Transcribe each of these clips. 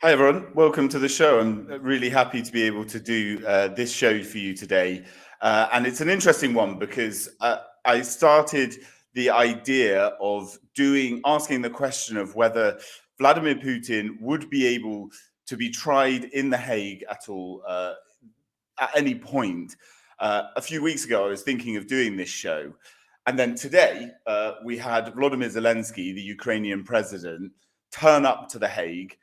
Hi everyone, welcome to the show. I'm really happy to be able to do this show for you today. And it's an interesting one because I started the idea of asking the question of whether Vladimir Putin would be able to be tried in The Hague at all at any point. A few weeks ago, I was thinking of doing this show. And then today, we had Volodymyr Zelensky, the Ukrainian president, turn up to The Hague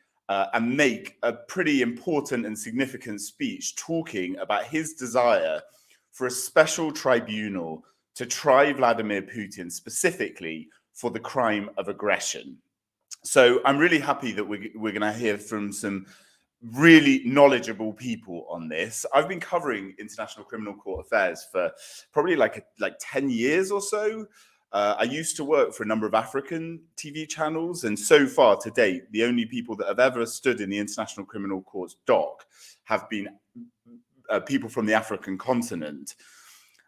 and make a pretty important and significant speech talking about his desire for a special tribunal to try Vladimir Putin specifically for the crime of aggression. So I'm really happy that we're going to hear from some really knowledgeable people on this. I've been covering international criminal court affairs for probably like 10 years or so. I used to work for a number of African TV channels, and so far to date, the only people that have ever stood in the International Criminal Court's dock have been people from the African continent.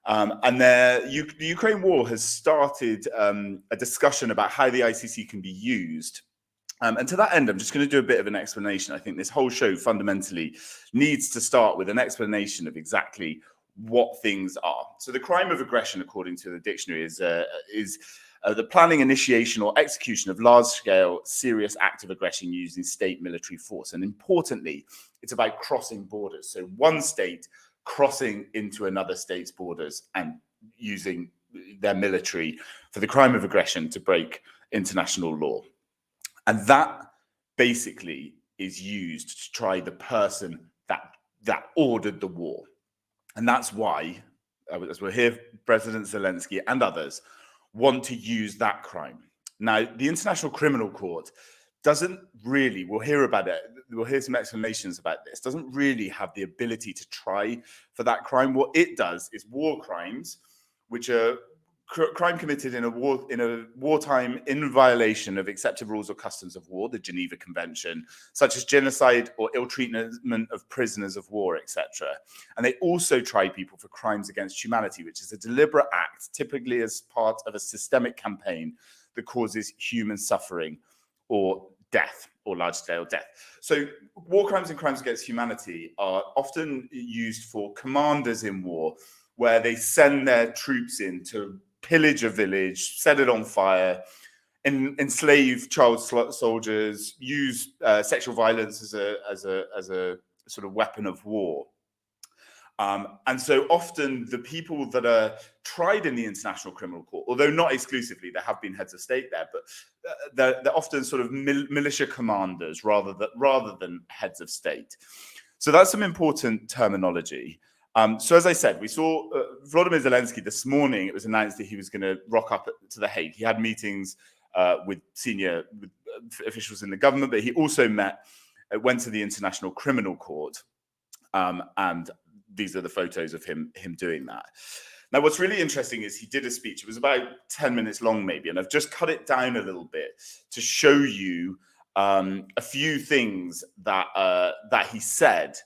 And the Ukraine war has started a discussion about how the ICC can be used. And to that end, I'm just going to do a bit of an explanation. I think this whole show fundamentally needs to start with an explanation of exactly what things are. So the crime of aggression, according to the dictionary, is the planning, initiation, or execution of large-scale, serious act of aggression using state military force. And importantly, it's about crossing borders. So one state crossing into another state's borders and using their military for the crime of aggression to break international law. And that basically is used to try the person that ordered the war. And that's why, as we'll hear, President Zelensky and others want to use that crime. Now, the International Criminal Court doesn't really, we'll hear about it, we'll hear some explanations about this, doesn't really have the ability to try for that crime. What it does is war crimes, which are crime committed in a wartime in violation of accepted rules or customs of war, the Geneva Convention, such as genocide or ill treatment of prisoners of war, etc. And they also try people for crimes against humanity, which is a deliberate act, typically as part of a systemic campaign that causes human suffering or death, or large-scale death. So war crimes and crimes against humanity are often used for commanders in war, where they send their troops in to pillage a village, set it on fire, enslave child soldiers, use sexual violence as a sort of weapon of war. And so often the people that are tried in the International Criminal Court, although not exclusively, there have been heads of state there, but they're often sort of militia commanders rather than heads of state. So that's some important terminology. So as I said, we saw Volodymyr Zelensky this morning. It was announced that he was going to rock up to The Hague. He had meetings with senior officials in the government, but he also went to the International Criminal Court. And these are the photos of him doing that. Now, what's really interesting is he did a speech. It was about 10 minutes long, maybe, and I've just cut it down a little bit to show you a few things that he said,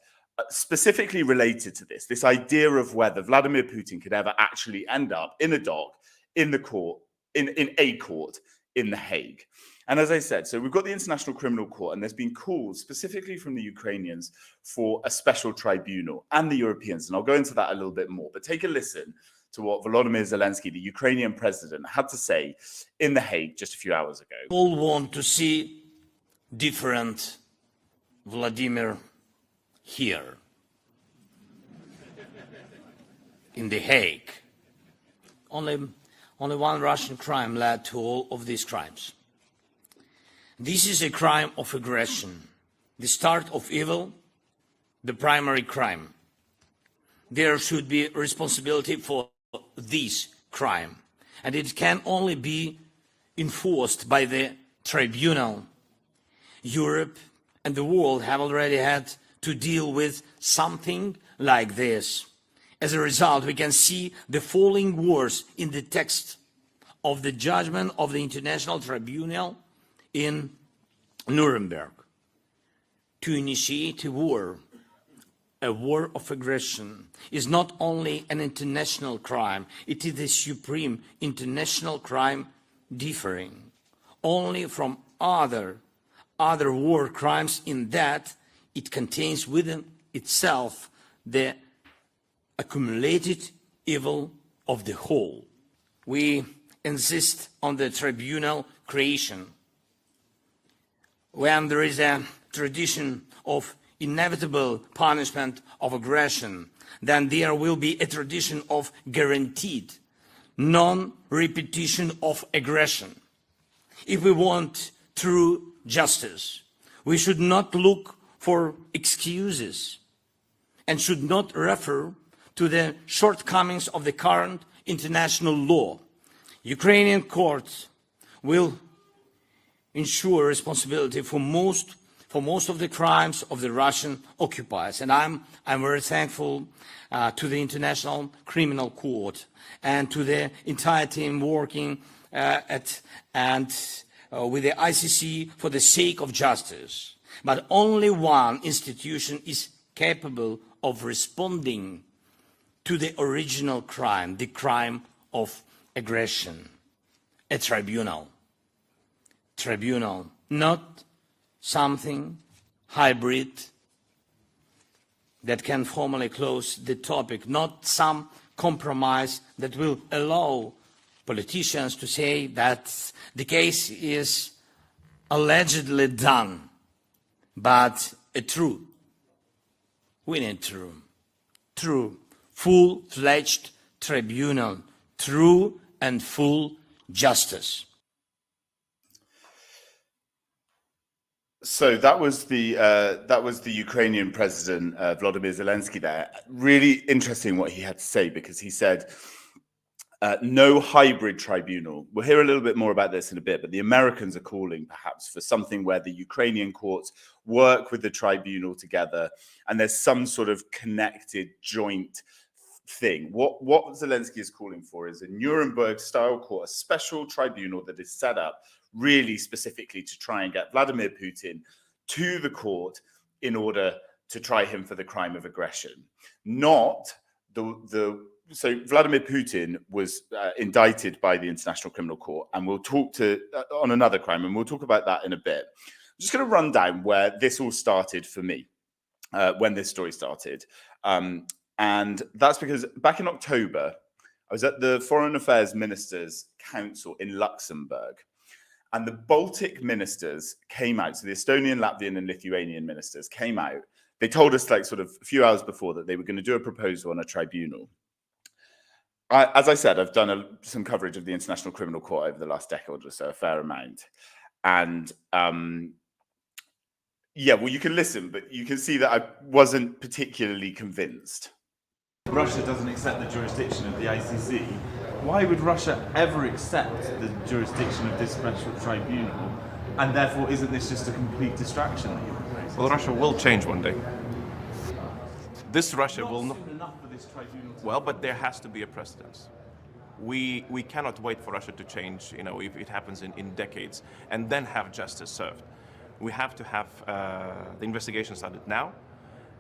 specifically related to this idea of whether Vladimir Putin could ever actually end up in a dock, in the court, in a court in The Hague. And as I said, so we've got the International Criminal Court, and there's been calls specifically from the Ukrainians for a special tribunal, and the Europeans, and I'll go into that a little bit more. But take a listen to what Volodymyr Zelensky, the Ukrainian president, had to say in The Hague just a few hours ago. All want to see different Vladimir here in The Hague. Only one Russian crime led to all of these crimes. This is a crime of aggression, the start of evil, the primary crime. There should be responsibility for this crime, and it can only be enforced by the tribunal. Europe and the world have already had to deal with something like this. As a result, we can see the following words in the text of the judgment of the International Tribunal in Nuremberg. To initiate a war of aggression, is not only an international crime, it is a supreme international crime differing only from other other war crimes in that it contains within itself the accumulated evil of the whole. We insist on the tribunal creation. When there is a tradition of inevitable punishment of aggression, then there will be a tradition of guaranteed non-repetition of aggression. If we want true justice, we should not look for excuses and should not refer to the shortcomings of the current international law. Ukrainian courts will ensure responsibility for most of the crimes of the Russian occupiers. And I'm very thankful to the International Criminal Court and to the entire team working with the ICC for the sake of justice. But only one institution is capable of responding to the original crime, the crime of aggression, a tribunal. Tribunal, not something hybrid that can formally close the topic, not some compromise that will allow politicians to say that the case is allegedly done, but a true. We need true, full-fledged tribunal, true and full justice. So that was the Ukrainian president Volodymyr Zelensky there. Really interesting what he had to say, because he said no hybrid tribunal. We'll hear a little bit more about this in a bit, but the Americans are calling perhaps for something where the Ukrainian courts work with the tribunal together and there's some sort of connected joint thing. What Zelensky is calling for is a Nuremberg-style court, a special tribunal that is set up really specifically to try and get Vladimir Putin to the court in order to try him for the crime of aggression. So Vladimir Putin was indicted by the International Criminal Court, and we'll talk on another crime, and we'll talk about that in a bit. I'm just going to run down where this all started for me, when this story started. And that's because back in October, I was at the Foreign Affairs Ministers' Council in Luxembourg. And the Baltic ministers came out, so the Estonian, Latvian, and Lithuanian ministers came out. They told us, like, sort of a few hours before that they were going to do a proposal on a tribunal. As I said, I've done some coverage of the International Criminal Court over the last decade or so, a fair amount. And yeah, well, you can listen, but you can see that I wasn't particularly convinced. Russia doesn't accept the jurisdiction of the ICC. Why would Russia ever accept the jurisdiction of this special tribunal? And therefore, isn't this just a complete distraction that you're proposing? Well, Russia will change one day. This Russia will not. Soon enough for this tribunal to... Well, but there has to be a precedence. We cannot wait for Russia to change, if it happens in decades, and then have justice served. We have to have the investigation started now,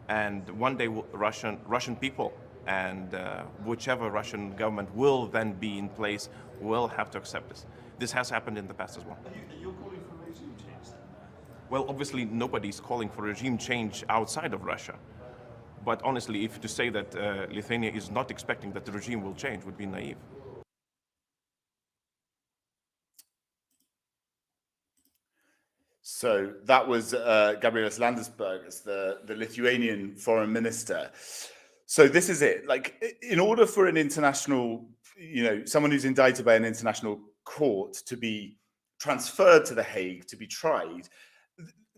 and one day Russian people and whichever Russian government will then be in place will have to accept this. This has happened in the past as well. You're calling for regime change then? Well, obviously nobody's calling for regime change outside of Russia. But honestly, if to say that Lithuania is not expecting that the regime will change would be naive. So that was Gabrielius Landsbergis, the Lithuanian foreign minister. So this is it. Like, in order for an international, someone who's indicted by an international court to be transferred to The Hague to be tried,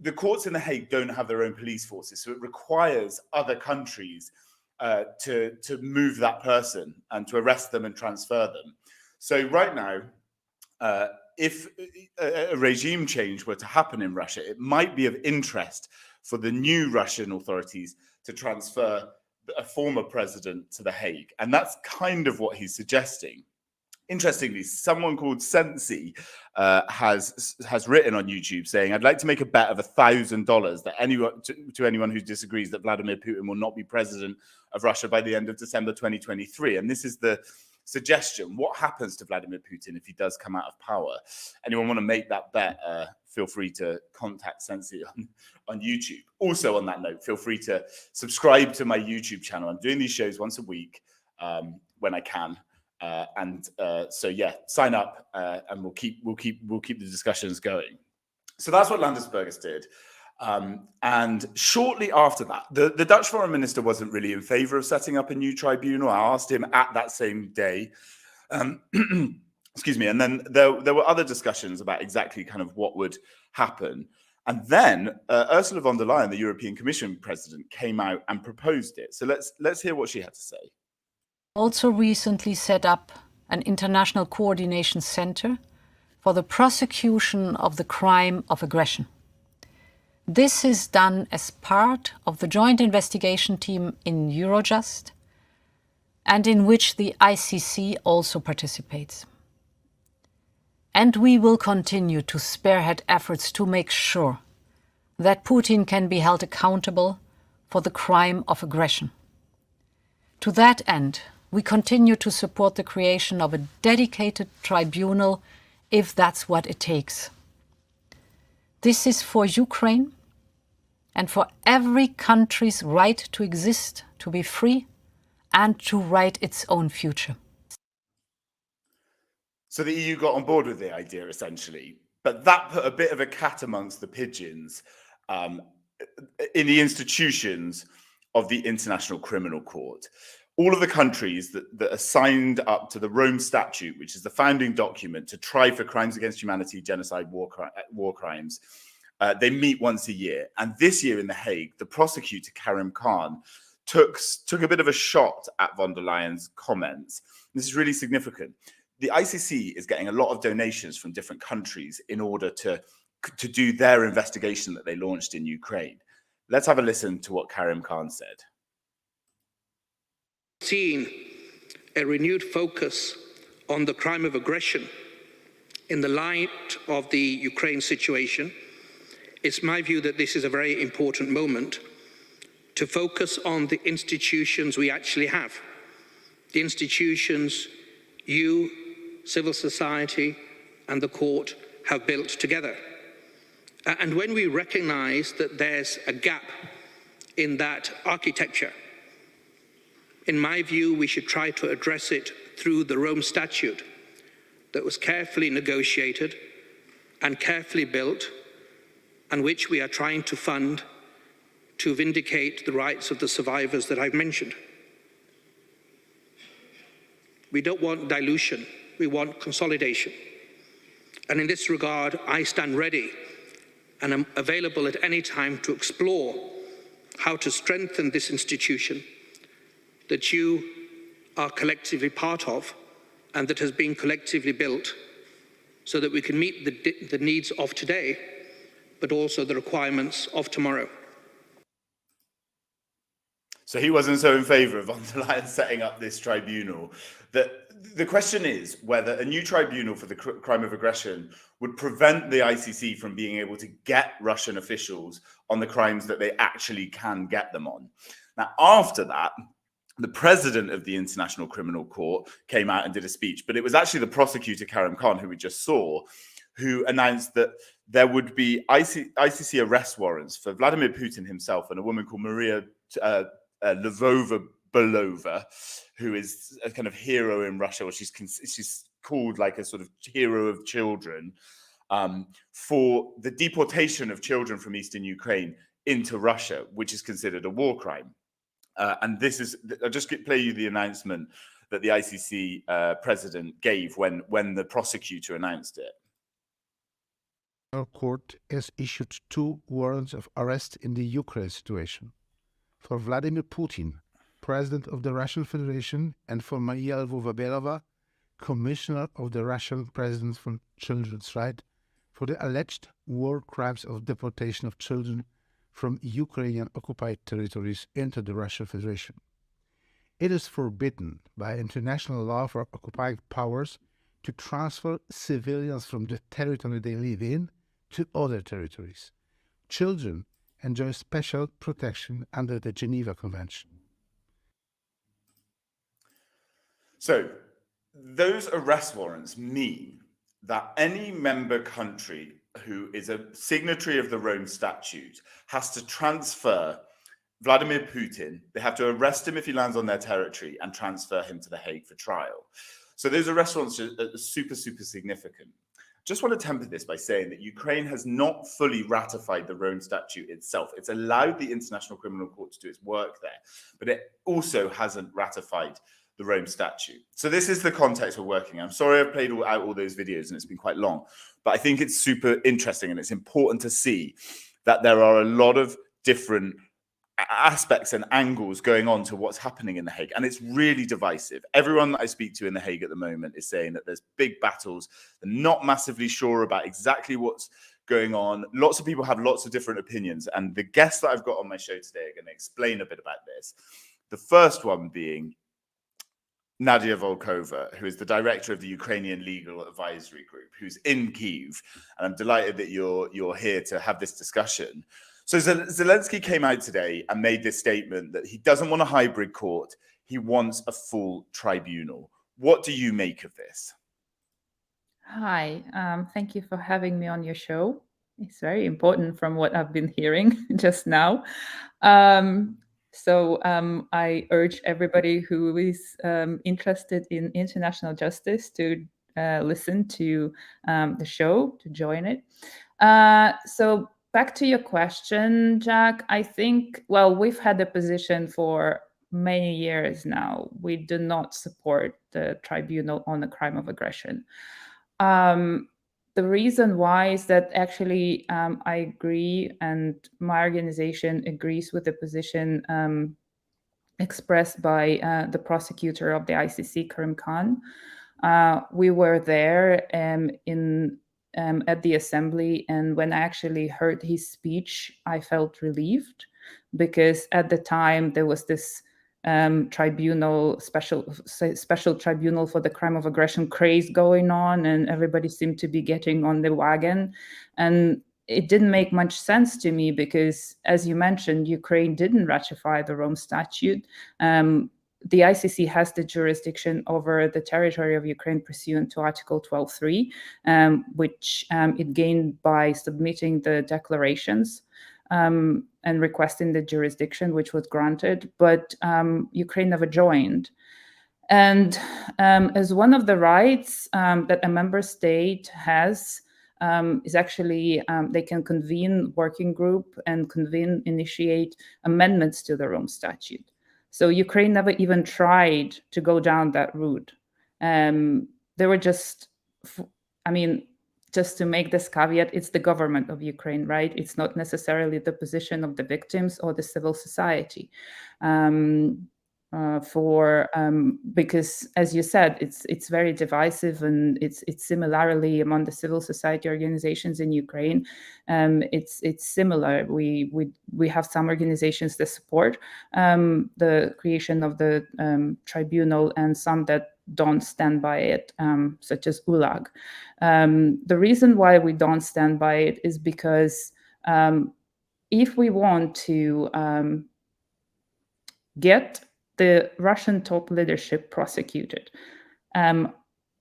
the courts in The Hague don't have their own police forces. So it requires other countries to move that person and to arrest them and transfer them. So right now, if a regime change were to happen in Russia, it might be of interest for the new Russian authorities to transfer a former president to The Hague. And that's kind of what he's suggesting. Interestingly, someone called Sensi has written on YouTube saying, I'd like to make a bet of $1,000 that to anyone who disagrees that Vladimir Putin will not be president of Russia by the end of December 2023. And this is the suggestion. What happens to Vladimir Putin if he does come out of power? Anyone want to make that bet? Feel free to contact Sensi on YouTube. Also, on that note, feel free to subscribe to my YouTube channel. I'm doing these shows once a week when I can. So yeah, sign up and we'll keep the discussions going. So that's what Landesbergers did. And shortly after that, the Dutch foreign minister wasn't really in favor of setting up a new tribunal. I asked him at that same day. Excuse me. And then there were other discussions about exactly kind of what would happen. And then Ursula von der Leyen, the European Commission president, came out and proposed it. So let's hear what she had to say. Also recently set up an international coordination center for the prosecution of the crime of aggression. This is done as part of the joint investigation team in Eurojust and in which the ICC also participates. And we will continue to spearhead efforts to make sure that Putin can be held accountable for the crime of aggression. To that end, we continue to support the creation of a dedicated tribunal if that's what it takes. This is for Ukraine and for every country's right to exist, to be free, and to write its own future. So the EU got on board with the idea, essentially, but that put a bit of a cat amongst the pigeons in the institutions of the International Criminal Court. All of the countries that are signed up to the Rome Statute, which is the founding document to try for crimes against humanity, genocide, war crimes, they meet once a year. And this year in The Hague, the prosecutor, Karim Khan, took a bit of a shot at von der Leyen's comments. This is really significant. The ICC is getting a lot of donations from different countries in order to do their investigation that they launched in Ukraine. Let's have a listen to what Karim Khan said. Seeing a renewed focus on the crime of aggression in the light of the Ukraine situation, it's my view that this is a very important moment to focus on the institutions we actually have. The institutions you, civil society, and the court have built together. And when we recognize that there's a gap in that architecture, in my view, we should try to address it through the Rome Statute that was carefully negotiated and carefully built, and which we are trying to fund to vindicate the rights of the survivors that I've mentioned. We don't want dilution, we want consolidation. And in this regard, I stand ready and am available at any time to explore how to strengthen this institution that you are collectively part of and that has been collectively built so that we can meet the needs of today, but also the requirements of tomorrow. So he wasn't so in favor of von der Leyen setting up this tribunal. The question is whether a new tribunal for the crime of aggression would prevent the ICC from being able to get Russian officials on the crimes that they actually can get them on. Now, after that, the president of the International Criminal Court came out and did a speech, but it was actually the prosecutor, Karim Khan, who we just saw, who announced that there would be ICC arrest warrants for Vladimir Putin himself and a woman called Maria Lvova-Belova, who is a kind of hero in Russia, or she's called like a sort of hero of children, for the deportation of children from Eastern Ukraine into Russia, which is considered a war crime. And this is, I'll just play you the announcement that the ICC president gave when the prosecutor announced it. Our court has issued 2 warrants of arrest in the Ukraine situation. For Vladimir Putin, President of the Russian Federation, and for Maria Lvova-Belova, Commissioner of the Russian President for Children's Rights, for the alleged war crimes of deportation of children from Ukrainian occupied territories into the Russian Federation. It is forbidden by international law for occupied powers to transfer civilians from the territory they live in to other territories. Children enjoy special protection under the Geneva Convention. So those arrest warrants mean that any member country who is a signatory of the Rome Statute has to transfer Vladimir Putin. They have to arrest him if he lands on their territory and transfer him to The Hague for trial. So those arrest warrants are super, super significant. Just want to temper this by saying that Ukraine has not fully ratified the Rome Statute itself. It's allowed the International Criminal Court to do its work there, but it also hasn't ratified the Rome Statute. So this is the context we're working in. I'm sorry I've played out all those videos and it's been quite long, but I think it's super interesting and it's important to see that there are a lot of different aspects and angles going on to what's happening in The Hague, and it's really divisive. Everyone that I speak to in The Hague at the moment is saying that there's big battles. They're not massively sure about exactly what's going on. Lots of people have lots of different opinions, and the guests that I've got on my show today are going to explain a bit about this. The first one being Nadia Volkova, who is the director of the Ukrainian Legal Advisory Group, who's in Kyiv, and I'm delighted that you're here to have this discussion. So Zelensky came out today and made this statement that he doesn't want a hybrid court. He wants a full tribunal. What do you make of this? Hi, thank you for having me on your show. It's very important from what I've been hearing just now. I urge everybody who is interested in international justice to listen to the show, to join it. So back to your question, Jack, I think, well, we've had a position for many years now. We do not support the tribunal on the crime of aggression. The reason why is that actually I agree, and my organization agrees with the position expressed by the prosecutor of the ICC, Karim Khan. We were there at the assembly, and when I actually heard his speech, I felt relieved, because at the time there was this tribunal, special tribunal for the crime of aggression craze going on, and everybody seemed to be getting on the wagon. And it didn't make much sense to me because, as you mentioned, Ukraine didn't ratify the Rome Statute. The ICC has the jurisdiction over the territory of Ukraine pursuant to Article 12.3, which it gained by submitting the declarations and requesting the jurisdiction, which was granted, but Ukraine never joined. And as one of the rights that a member state has is actually they can convene working group and initiate amendments to the Rome Statute. So Ukraine never even tried to go down that route. They were just, just to make this caveat, it's the government of Ukraine, right? It's not necessarily the position of the victims or the civil society. Because, as you said, it's very divisive, and it's similarly among the civil society organizations in Ukraine. It's similar. We have some organizations that support the creation of the tribunal, and some that don't stand by it, such as ULAG. The reason why we don't stand by it is because if we want to get the Russian top leadership prosecuted,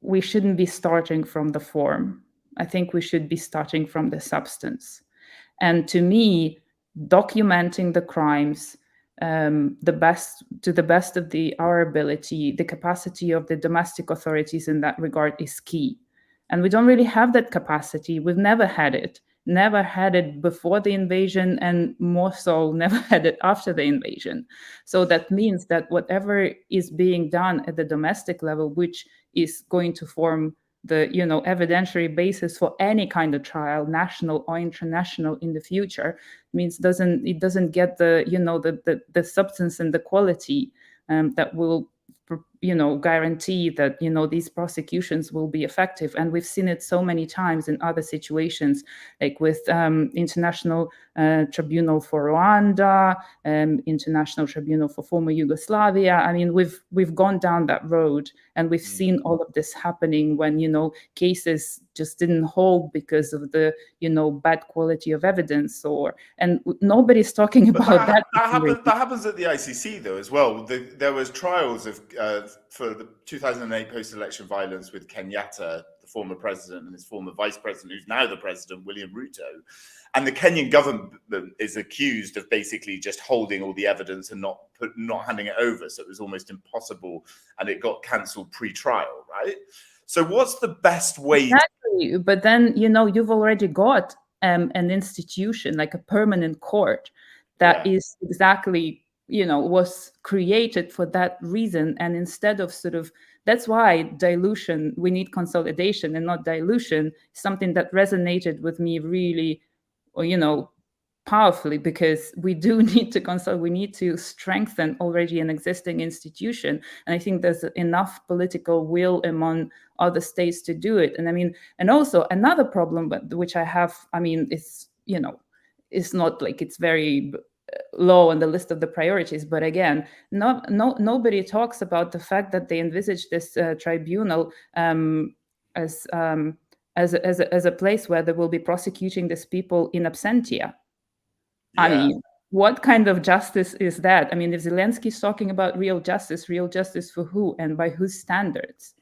we shouldn't be starting from the form. I think we should be starting from the substance. And to me, documenting the crimes to the best of our ability, the capacity of the domestic authorities in that regard is key. And we don't really have that capacity. We've never had it before the invasion, and more so never had it after the invasion. So that means that whatever is being done at the domestic level, which is going to form the evidentiary basis for any kind of trial, national or international, in the future, means it doesn't get the substance and the quality that will guarantee that these prosecutions will be effective. And we've seen it so many times in other situations, like with International Tribunal for Rwanda, International Tribunal for former Yugoslavia. I mean, we've gone down that road, and we've seen all of this happening when cases just didn't hold because of the, bad quality of evidence, and nobody's talking about that. That happens at the ICC though as well. There was trials for the 2008 post-election violence with Kenyatta, the former president, and his former vice president, who's now the president, William Ruto. And the Kenyan government is accused of basically just holding all the evidence and not handing it over. So it was almost impossible, and it got cancelled pre-trial, right? So what's the best way? Exactly. But then, you've already got an institution like a permanent court that is exactly, was created for that reason. And instead of that's why dilution, we need consolidation and not dilution, something that resonated with me really, powerfully, because we do need to consolidate. We need to strengthen already an existing institution. And I think there's enough political will among other states to do it. And also another problem, which I have, it's, it's not like it's very low on the list of the priorities, but again, nobody talks about the fact that they envisage this tribunal as a place where they will be prosecuting these people in absentia. Yeah. What kind of justice is that? If Zelensky's talking about real justice for who and by whose standards?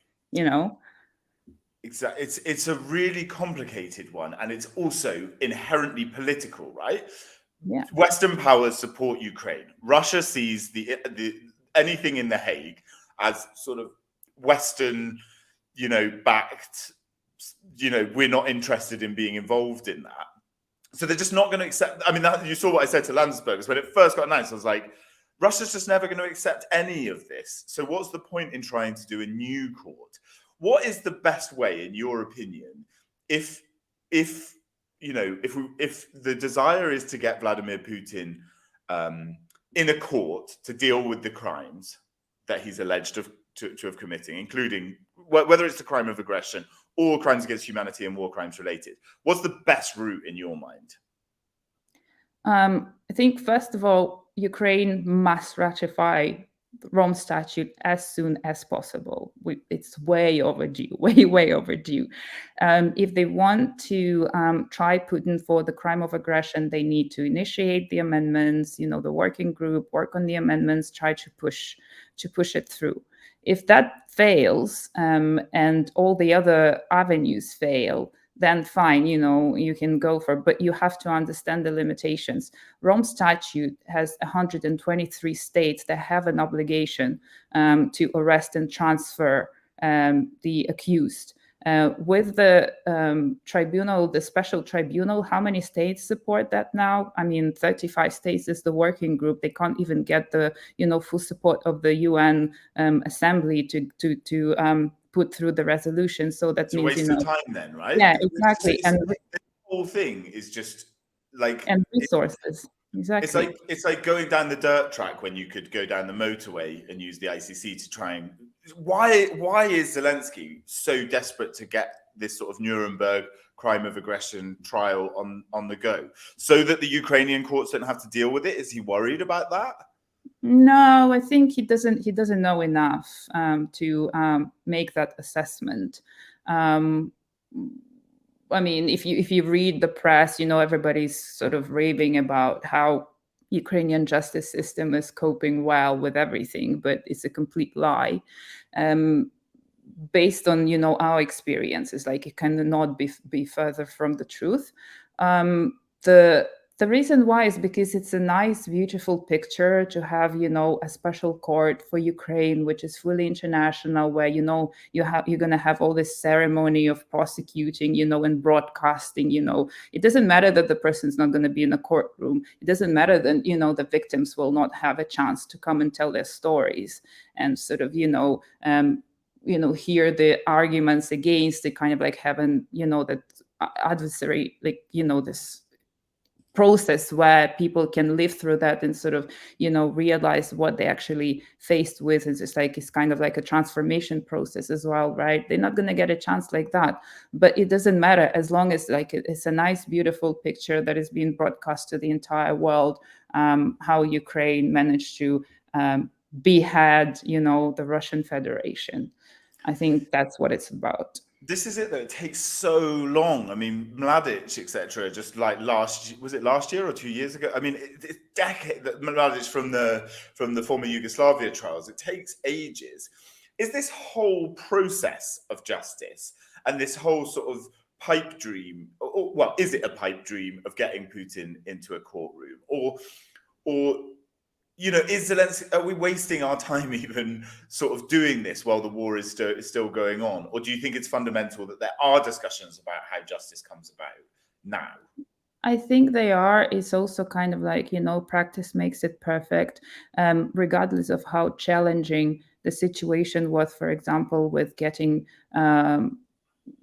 Exactly. It's a really complicated one, and it's also inherently political, right? Yeah. Western powers support Ukraine. Russia sees the anything in the Hague as sort of Western, backed. We're not interested in being involved in that. So they're just not going to accept. You saw what I said to Landsbergis when it first got announced. I was like, Russia's just never going to accept any of this. So what's the point in trying to do a new court? What is the best way, in your opinion, if the desire is to get Vladimir Putin in a court to deal with the crimes that he's alleged to have committing, including whether it's the crime of aggression or crimes against humanity and war crimes related, what's the best route in your mind? I think, first of all, Ukraine must ratify the Rome Statute as soon as possible. It's way overdue, way overdue. If they want to try Putin for the crime of aggression, they need to initiate the amendments, the working group, work on the amendments, try to push it through. If that fails and all the other avenues fail, then fine, you can go for it, but you have to understand the limitations. Rome Statute has 123 states that have an obligation to arrest and transfer the accused. With the tribunal, the special tribunal, how many states support that now? 35 states is the working group. They can't even get the full support of the UN Assembly to put through the resolution. So that means it's a waste of time then, right? Yeah, exactly. And the whole thing is just like resources. Exactly. It's like going down the dirt track when you could go down the motorway and use the ICC to try and. Why is Zelensky so desperate to get this sort of Nuremberg crime of aggression trial on the go, so that the Ukrainian courts don't have to deal with it? Is he worried about that? No, I think he doesn't know enough to make that assessment. If you read the press, everybody's sort of raving about how Ukrainian justice system is coping well with everything, but it's a complete lie. Based on our experiences, like it cannot be further from the truth. The reason why is because it's a nice, beautiful picture to have, a special court for Ukraine, which is fully international, where you're going to have all this ceremony of prosecuting, and broadcasting. It doesn't matter that the person's not going to be in a courtroom. It doesn't matter that the victims will not have a chance to come and tell their stories and sort of hear the arguments against the kind of like having that adversary, like this process where people can live through that and sort of realize what they actually faced with. It's kind of like a transformation process as well, right? They're not going to get a chance like that, but it doesn't matter as long as it's a nice, beautiful picture that is being broadcast to the entire world, how Ukraine managed to behead the Russian Federation. I think that's what it's about. This is it, though. It takes so long. I mean, Mladic, etc. Just like was it last year or 2 years ago? I mean, it's decade that Mladic from the former Yugoslavia trials. It takes ages. Is this whole process of justice and this whole sort of pipe dream, or well, is it a pipe dream of getting Putin into a courtroom, or is Zelensky, are we wasting our time even sort of doing this while the war is still going on? Or do you think it's fundamental that there are discussions about how justice comes about now? I think they are. It's also kind of like, practice makes it perfect, regardless of how challenging the situation was, for example, with getting,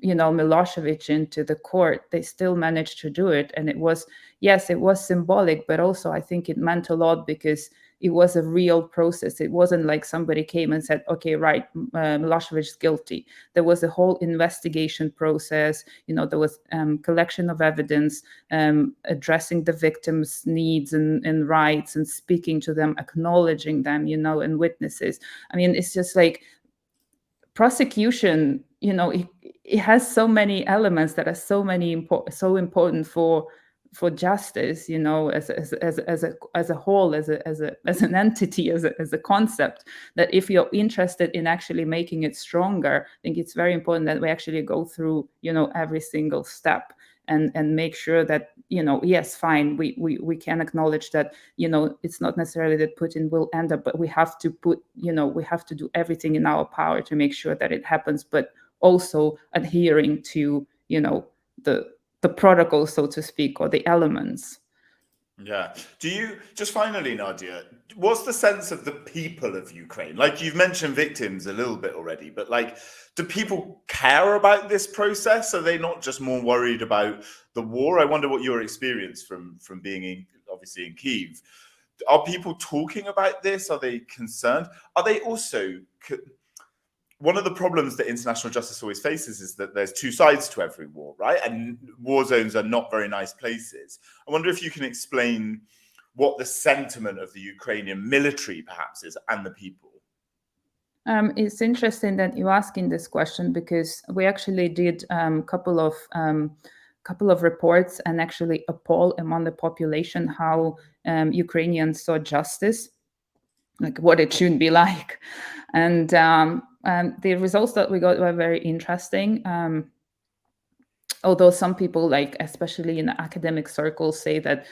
Milosevic into the court. They still managed to do it. And it was symbolic, but also I think it meant a lot because it was a real process. It wasn't like somebody came and said, okay, right, Milosevic is guilty. There was a whole investigation process. There was collection of evidence, addressing the victims' needs and rights and speaking to them, acknowledging them, and witnesses. I mean, it's just like prosecution, it has so many elements that are so important for justice, as a whole, as an entity, as a concept, that if you're interested in actually making it stronger, I think it's very important that we actually go through, every single step and make sure that, yes, fine, we can acknowledge that, it's not necessarily that Putin will end up, but we have to we have to do everything in our power to make sure that it happens, but also adhering to, the protocol, so to speak, or the elements. Yeah. Do you, just finally, Nadia, what's the sense of the people of Ukraine? Like, you've mentioned victims a little bit already, but like, do people care about this process? Are they not just more worried about the war? I wonder what your experience from being obviously in Kyiv. Are people talking about this? Are they concerned? Are they also... One of the problems that international justice always faces is that there's two sides to every war, right? And war zones are not very nice places. I wonder if you can explain what the sentiment of the Ukrainian military perhaps is and the people. It's interesting that you're asking this question because we actually did a couple of reports and actually a poll among the population how Ukrainians saw justice, like what it should be like. And the results that we got were very interesting. Although some people, like especially in academic circles, say that,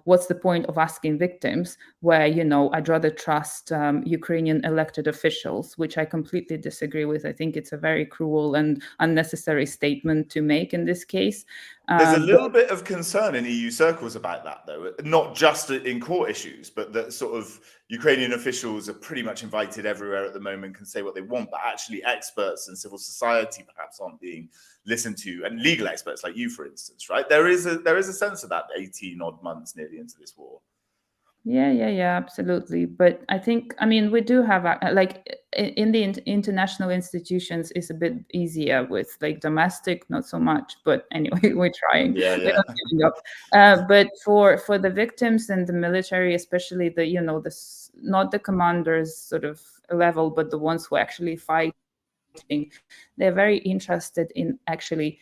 what's the point of asking victims where, I'd rather trust Ukrainian elected officials, which I completely disagree with. I think it's a very cruel and unnecessary statement to make in this case. There's a little bit of concern in EU circles about that, though, not just in court issues, but that sort of Ukrainian officials are pretty much invited everywhere at the moment, can say what they want, but actually experts and civil society perhaps aren't being listened to, and legal experts like you, for instance, right? There is a sense of that 18 odd months nearly into this war. Yeah, absolutely. But I think, we do have, like, in the international institutions, it's a bit easier with, like, domestic, not so much. But anyway, we're trying. Yeah. We're not giving up. But for the victims and the military, especially not the commanders sort of level, but the ones who actually fighting, they're very interested in actually,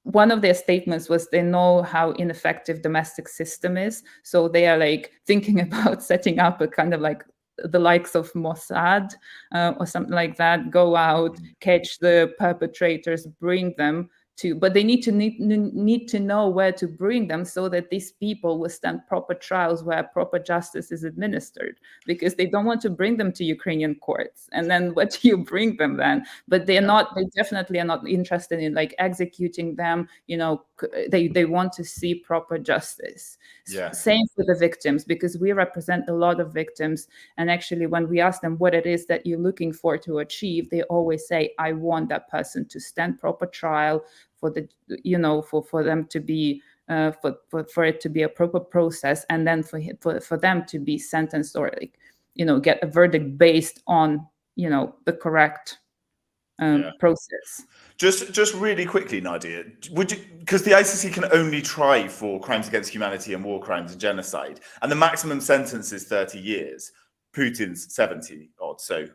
one of their statements was they know how ineffective domestic system is. So they are like thinking about setting up a kind of like the likes of Mossad or something like that, go out, catch the perpetrators, bring them to, but they need to know where to bring them so that these people will stand proper trials where proper justice is administered, because they don't want to bring them to Ukrainian courts. And then what do you bring them then? But they definitely are not interested in like executing them. They want to see proper justice. Yeah. Same for the victims, because we represent a lot of victims. And actually, when we ask them what it is that you're looking for to achieve, they always say, I want that person to stand proper trial, for them to be for it to be a proper process, and then for them to be sentenced or get a verdict based on the correct process. Just really quickly, Nadia, would you, because the ICC can only try for crimes against humanity and war crimes and genocide, and the maximum sentence is 30 years. Putin's 70 odd, so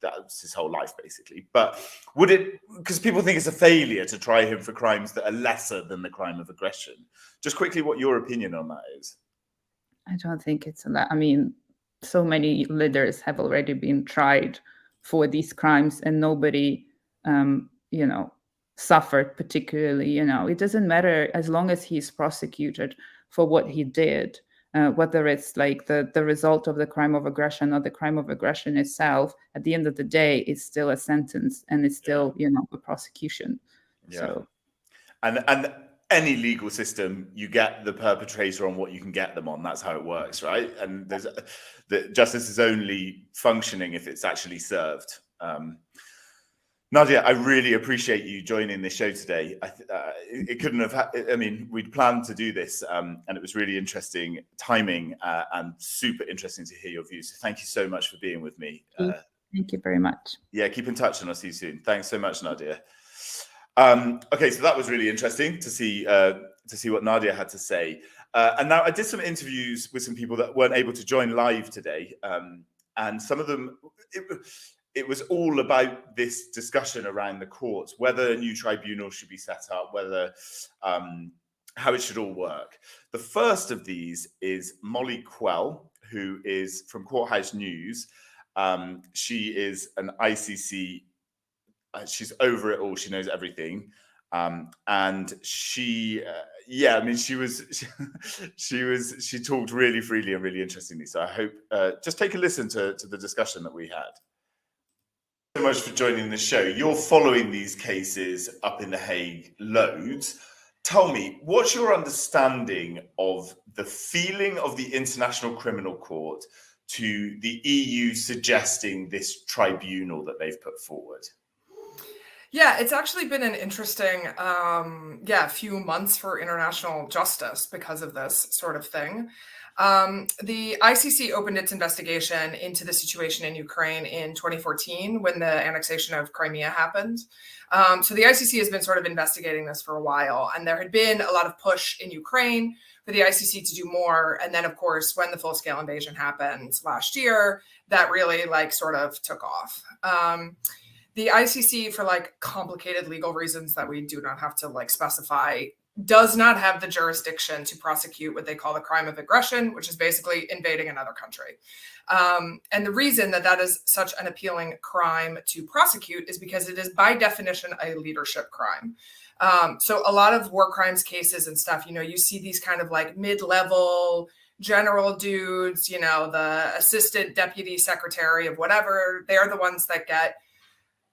that's his whole life, basically. But would it, because people think it's a failure to try him for crimes that are lesser than the crime of aggression. Just quickly, what your opinion on that is? I don't think it's I mean, so many leaders have already been tried for these crimes, and nobody, you know, suffered particularly. You know, it doesn't matter as long as he's prosecuted for what he did, whether it's like the result of the crime of aggression or the crime of aggression itself. At the end of the day, it's still a sentence, and it's still, you know, a prosecution. Yeah. So, and any legal system, you get the perpetrator on what you can get them on. That's how it works, right? And the justice is only functioning if it's actually served. Nadia, I really appreciate you joining this show today. It couldn't have. I mean, we'd planned to do this, and it was really interesting timing and super interesting to hear your views. So thank you so much for being with me. thank you very much. Yeah, keep in touch, and I'll see you soon. Thanks so much, Nadia. Okay, so that was really interesting to see what Nadia had to say. And now I did some interviews with some people that weren't able to join live today, and some of them, it was all about this discussion around the courts, whether a new tribunal should be set up, whether how it should all work. The first of these is Molly Quell, who is from Courthouse News. She is an ICC. She's over it all. She knows everything, and she, yeah, I mean, she talked really freely and really interestingly. So I hope just take a listen to the discussion that we had. Thank you so much for joining the show. You're following these cases up in The Hague loads. Tell me, what's your understanding of the feeling of the International Criminal Court to the EU suggesting this tribunal that they've put forward? Yeah, it's actually been an interesting, few months for international justice because of this sort of thing. The ICC opened its investigation into the situation in Ukraine in 2014 when the annexation of Crimea happened. So the ICC has been sort of investigating this for a while, and there had been a lot of push in Ukraine for the ICC to do more. And then, of course, when the full-scale invasion happened last year, that really sort of took off. The ICC, for complicated legal reasons that we do not have to specify, does not have the jurisdiction to prosecute what they call the crime of aggression, which is basically invading another country. And the reason that that is such an appealing crime to prosecute is because it is by definition a leadership crime. So a lot of war crimes cases and stuff, you see these kind of mid-level general dudes, the assistant deputy secretary of whatever, they're the ones that get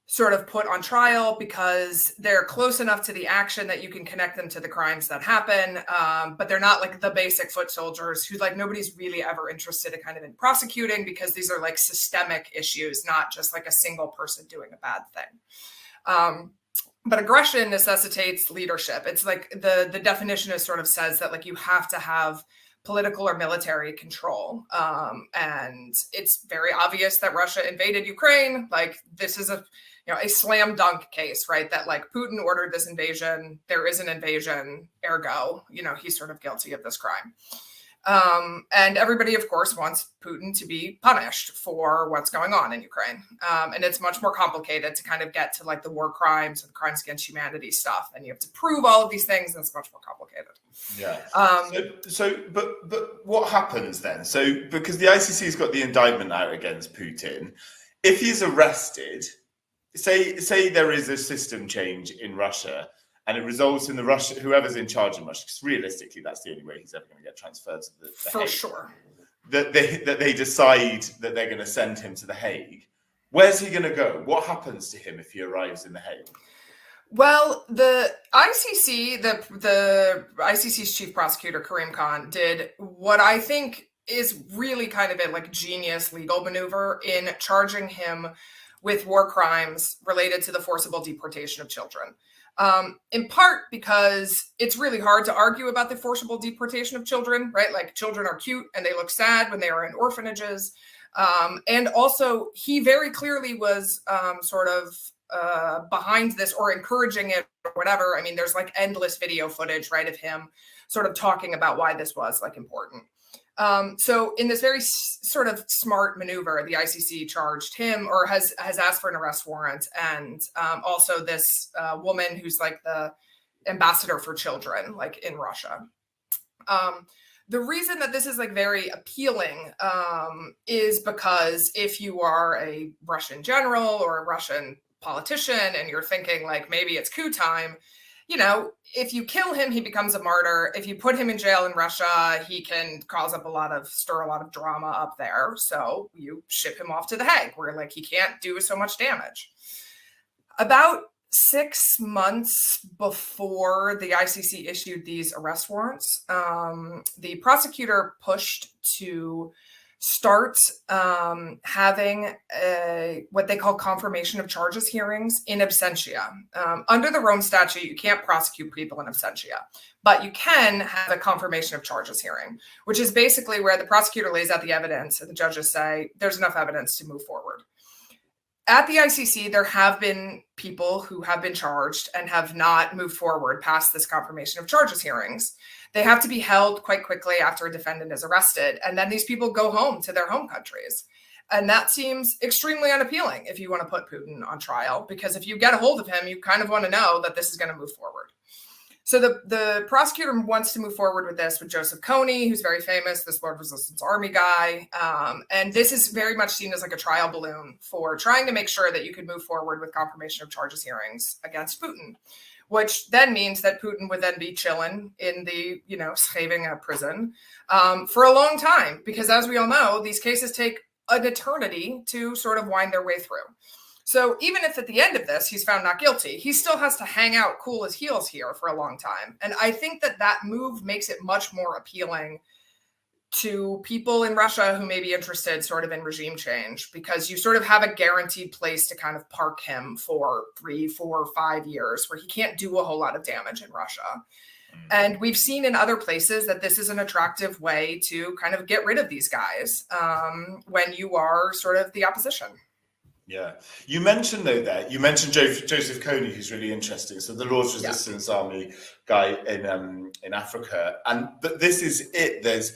sort of put on trial because they're close enough to the action that you can connect them to the crimes that happen. But they're not the basic foot soldiers who nobody's really ever interested in prosecuting because these are systemic issues, not just a single person doing a bad thing. But aggression necessitates leadership. It's the definition is sort of says that you have to have political or military control. And it's very obvious that Russia invaded Ukraine. This is a slam dunk case, right? That Putin ordered this invasion. There is an invasion, ergo, he's sort of guilty of this crime. And everybody, of course, wants Putin to be punished for what's going on in Ukraine. And it's much more complicated to kind of get to the war crimes and crimes against humanity stuff. And you have to prove all of these things, and it's much more complicated. Yeah. But what happens then? So because the ICC's got the indictment out against Putin, if he's arrested, say there is a system change in Russia and it results in whoever's in charge in Russia, because realistically that's the only way he's ever going to get transferred to the For Hague. sure. That they decide that they're going to send him to the Hague. Where's he going to go? What happens to him if he arrives in the Hague? Well, the ICC, the ICC's chief prosecutor, Karim Khan, did what I think is really kind of a genius legal maneuver in charging him with war crimes related to the forcible deportation of children. In part because it's really hard to argue about the forcible deportation of children, right? Children are cute and they look sad when they are in orphanages. And also he very clearly was sort of behind this or encouraging it or whatever. I mean, there's endless video footage, right, of him sort of talking about why this was important. So in this very sort of smart maneuver, the ICC charged him, or has asked for an arrest warrant, and also this woman who's like the ambassador for children, like in Russia. The reason that this is like very appealing is because if you are a Russian general or a Russian politician and you're thinking like maybe it's coup time, you know, if you kill him, he becomes a martyr. If you put him in jail in Russia, he can stir a lot of drama up there. So you ship him off to The Hague, where like he can't do so much damage. About 6 months before the ICC issued these arrest warrants, the prosecutor pushed to start having what they call confirmation of charges hearings in absentia. Under the Rome Statute, you can't prosecute people in absentia, but you can have a confirmation of charges hearing, which is basically where the prosecutor lays out the evidence and the judges say, there's enough evidence to move forward. At the ICC, there have been people who have been charged and have not moved forward past this confirmation of charges hearings. They have to be held quite quickly after a defendant is arrested, and then these people go home to their home countries. And that seems extremely unappealing if you want to put Putin on trial, because if you get a hold of him, you kind of want to know that this is going to move forward. So the prosecutor wants to move forward with this with Joseph Kony, who's very famous, this Lord Resistance Army guy. And this is very much seen as like a trial balloon for trying to make sure that you could move forward with confirmation of charges hearings against Putin, which then means that Putin would then be chilling in the, Scheveningen prison for a long time. Because as we all know, these cases take an eternity to sort of wind their way through. So even if at the end of this, he's found not guilty, he still has to hang out cool as heels here for a long time. And I think that move makes it much more appealing to people in Russia who may be interested sort of in regime change, because you sort of have a guaranteed place to kind of park him for 3, 4, 5 years where he can't do a whole lot of damage in Russia. And we've seen in other places that this is an attractive way to kind of get rid of these guys when you are sort of the opposition. Yeah. You mentioned Joseph Kony, who's really interesting. So the Lord's Resistance Army guy in Africa. And this is it. There's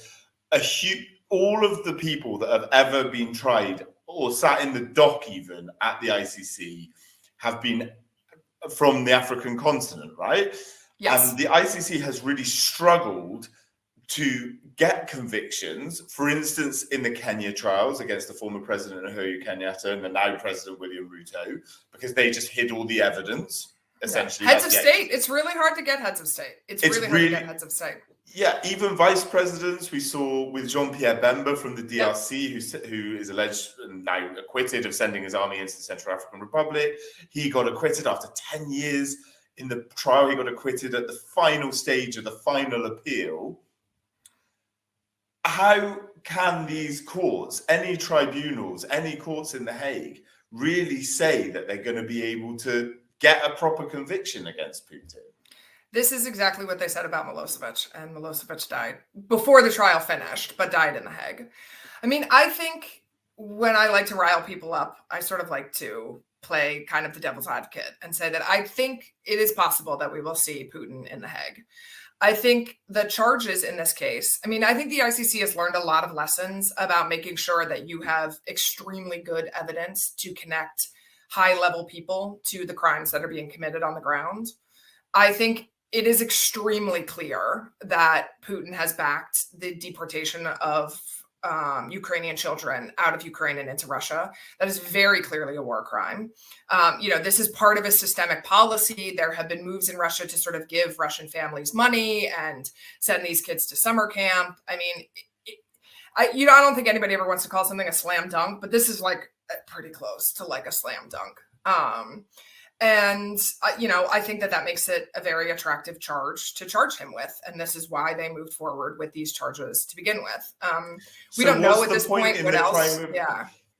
all of the people that have ever been tried or sat in the dock even at the ICC have been from the African continent, right? Yes. And the ICC has really struggled to get convictions, for instance, in the Kenya trials against the former president Uhuru Kenyatta and the now president William Ruto, because they just hid all the evidence, essentially. Heads of state. It's really hard to get heads of state. It's really hard to get heads of state. Yeah, even vice presidents. We saw with Jean-Pierre Bemba from the DRC, who is alleged and now acquitted of sending his army into the Central African Republic. He got acquitted after 10 years in the trial. He got acquitted at the final stage of the final appeal. How can these courts, any tribunals, any courts in The Hague, really say that they're going to be able to get a proper conviction against Putin? This is exactly what they said about Milosevic, and Milosevic died before the trial finished, but died in The Hague. I mean, I think when I like to rile people up, I sort of like to play kind of the devil's advocate and say that I think it is possible that we will see Putin in The Hague. I think the charges in this case, I think the ICC has learned a lot of lessons about making sure that you have extremely good evidence to connect high-level people to the crimes that are being committed on the ground. I think it is extremely clear that Putin has backed the deportation of Ukrainian children out of Ukraine and into Russia. That is very clearly a war crime. This is part of a systemic policy. There have been moves in Russia to sort of give Russian families money and send these kids to summer camp. I don't think anybody ever wants to call something a slam dunk, but this is like pretty close to like a slam dunk. I think that makes it a very attractive charge to charge him with. And this is why they moved forward with these charges to begin with. We don't know at this point what else.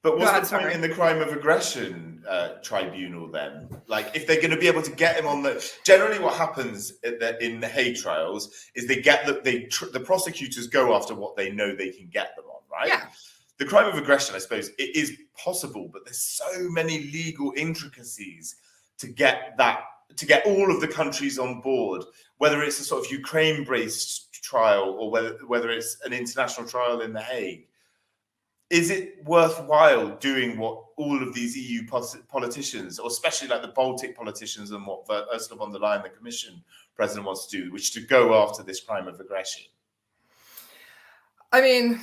But what's the point in the crime of aggression tribunal then? Like, if they're going to be able to get him on generally what happens in the Hague trials is the prosecutors go after what they know they can get them on, right? Yeah. The crime of aggression, I suppose, it is possible, but there's so many legal intricacies to get all of the countries on board, whether it's a sort of Ukraine-based trial, or whether it's an international trial in The Hague, is it worthwhile doing what all of these EU politicians, or especially like the Baltic politicians and what Ursula von der Leyen, the Commission president, wants to do, which is to go after this crime of aggression? I mean,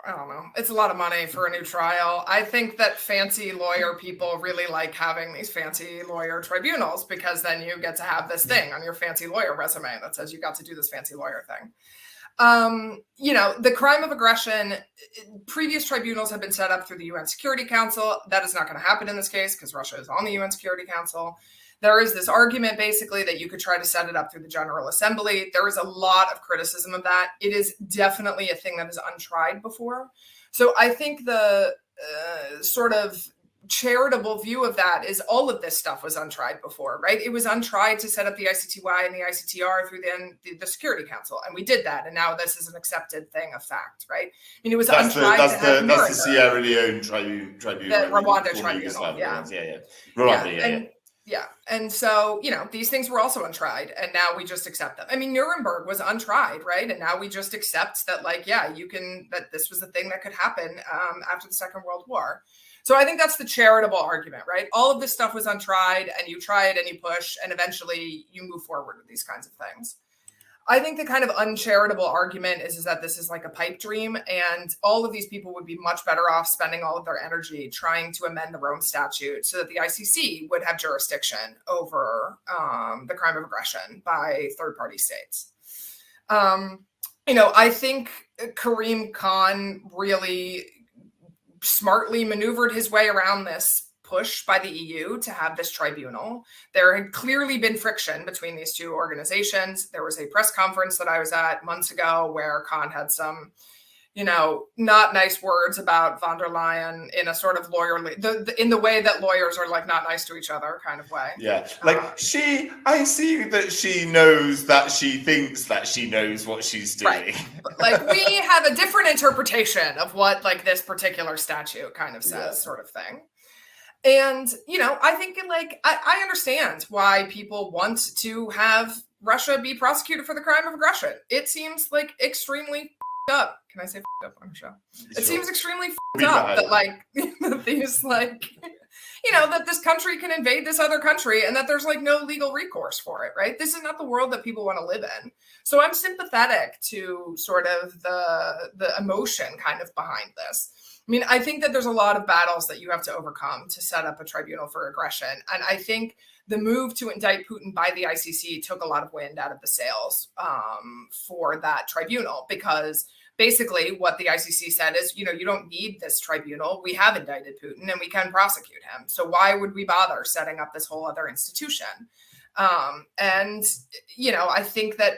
I don't know. It's a lot of money for a new trial. I think that fancy lawyer people really like having these fancy lawyer tribunals, because then you get to have this thing on your fancy lawyer resume that says you got to do this fancy lawyer thing. The crime of aggression, previous tribunals have been set up through the UN Security Council. That is not going to happen in this case because Russia is on the UN Security Council. There is this argument basically that you could try to set it up through the General Assembly. There is a lot of criticism of that. It is definitely a thing that is untried before. So I think the sort of charitable view of that is all of this stuff was untried before, right? It was untried to set up the ICTY and the ICTR through the Security Council, and we did that, and now this is an accepted thing of fact, right? I mean, it was untried to have that's the Sierra Leone tribunal, the Rwanda tribunal, yeah. And so, these things were also untried, and now we just accept them. I mean, Nuremberg was untried, right? And now we just accept that, that this was a thing that could happen after the Second World War. So I think that's the charitable argument, right? All of this stuff was untried, and you try it and you push, and eventually you move forward with these kinds of things. I think the kind of uncharitable argument is that this is like a pipe dream, and all of these people would be much better off spending all of their energy trying to amend the Rome Statute so that the ICC would have jurisdiction over the crime of aggression by third-party states. I think Karim Khan really smartly maneuvered his way around this push by the EU to have this tribunal. There had clearly been friction between these two organizations. There was a press conference that I was at months ago where Khan had some, not nice words about von der Leyen in a sort of lawyerly, in the way that lawyers are like not nice to each other kind of way. Yeah, I see that she knows that she thinks that she knows what she's doing. Right. We have a different interpretation of what this particular statute kind of says, sort of thing. And, I think I understand why people want to have Russia be prosecuted for the crime of aggression. It seems extremely up. Can I say up on the show? It seems extremely up that these that this country can invade this other country and that there's no legal recourse for it, right? This is not the world that people want to live in. So I'm sympathetic to sort of the emotion kind of behind this. I mean, I think that there's a lot of battles that you have to overcome to set up a tribunal for aggression. And I think the move to indict Putin by the ICC took a lot of wind out of the sails for that tribunal, because basically what the ICC said is, you don't need this tribunal. We have indicted Putin and we can prosecute him. So why would we bother setting up this whole other institution? I think that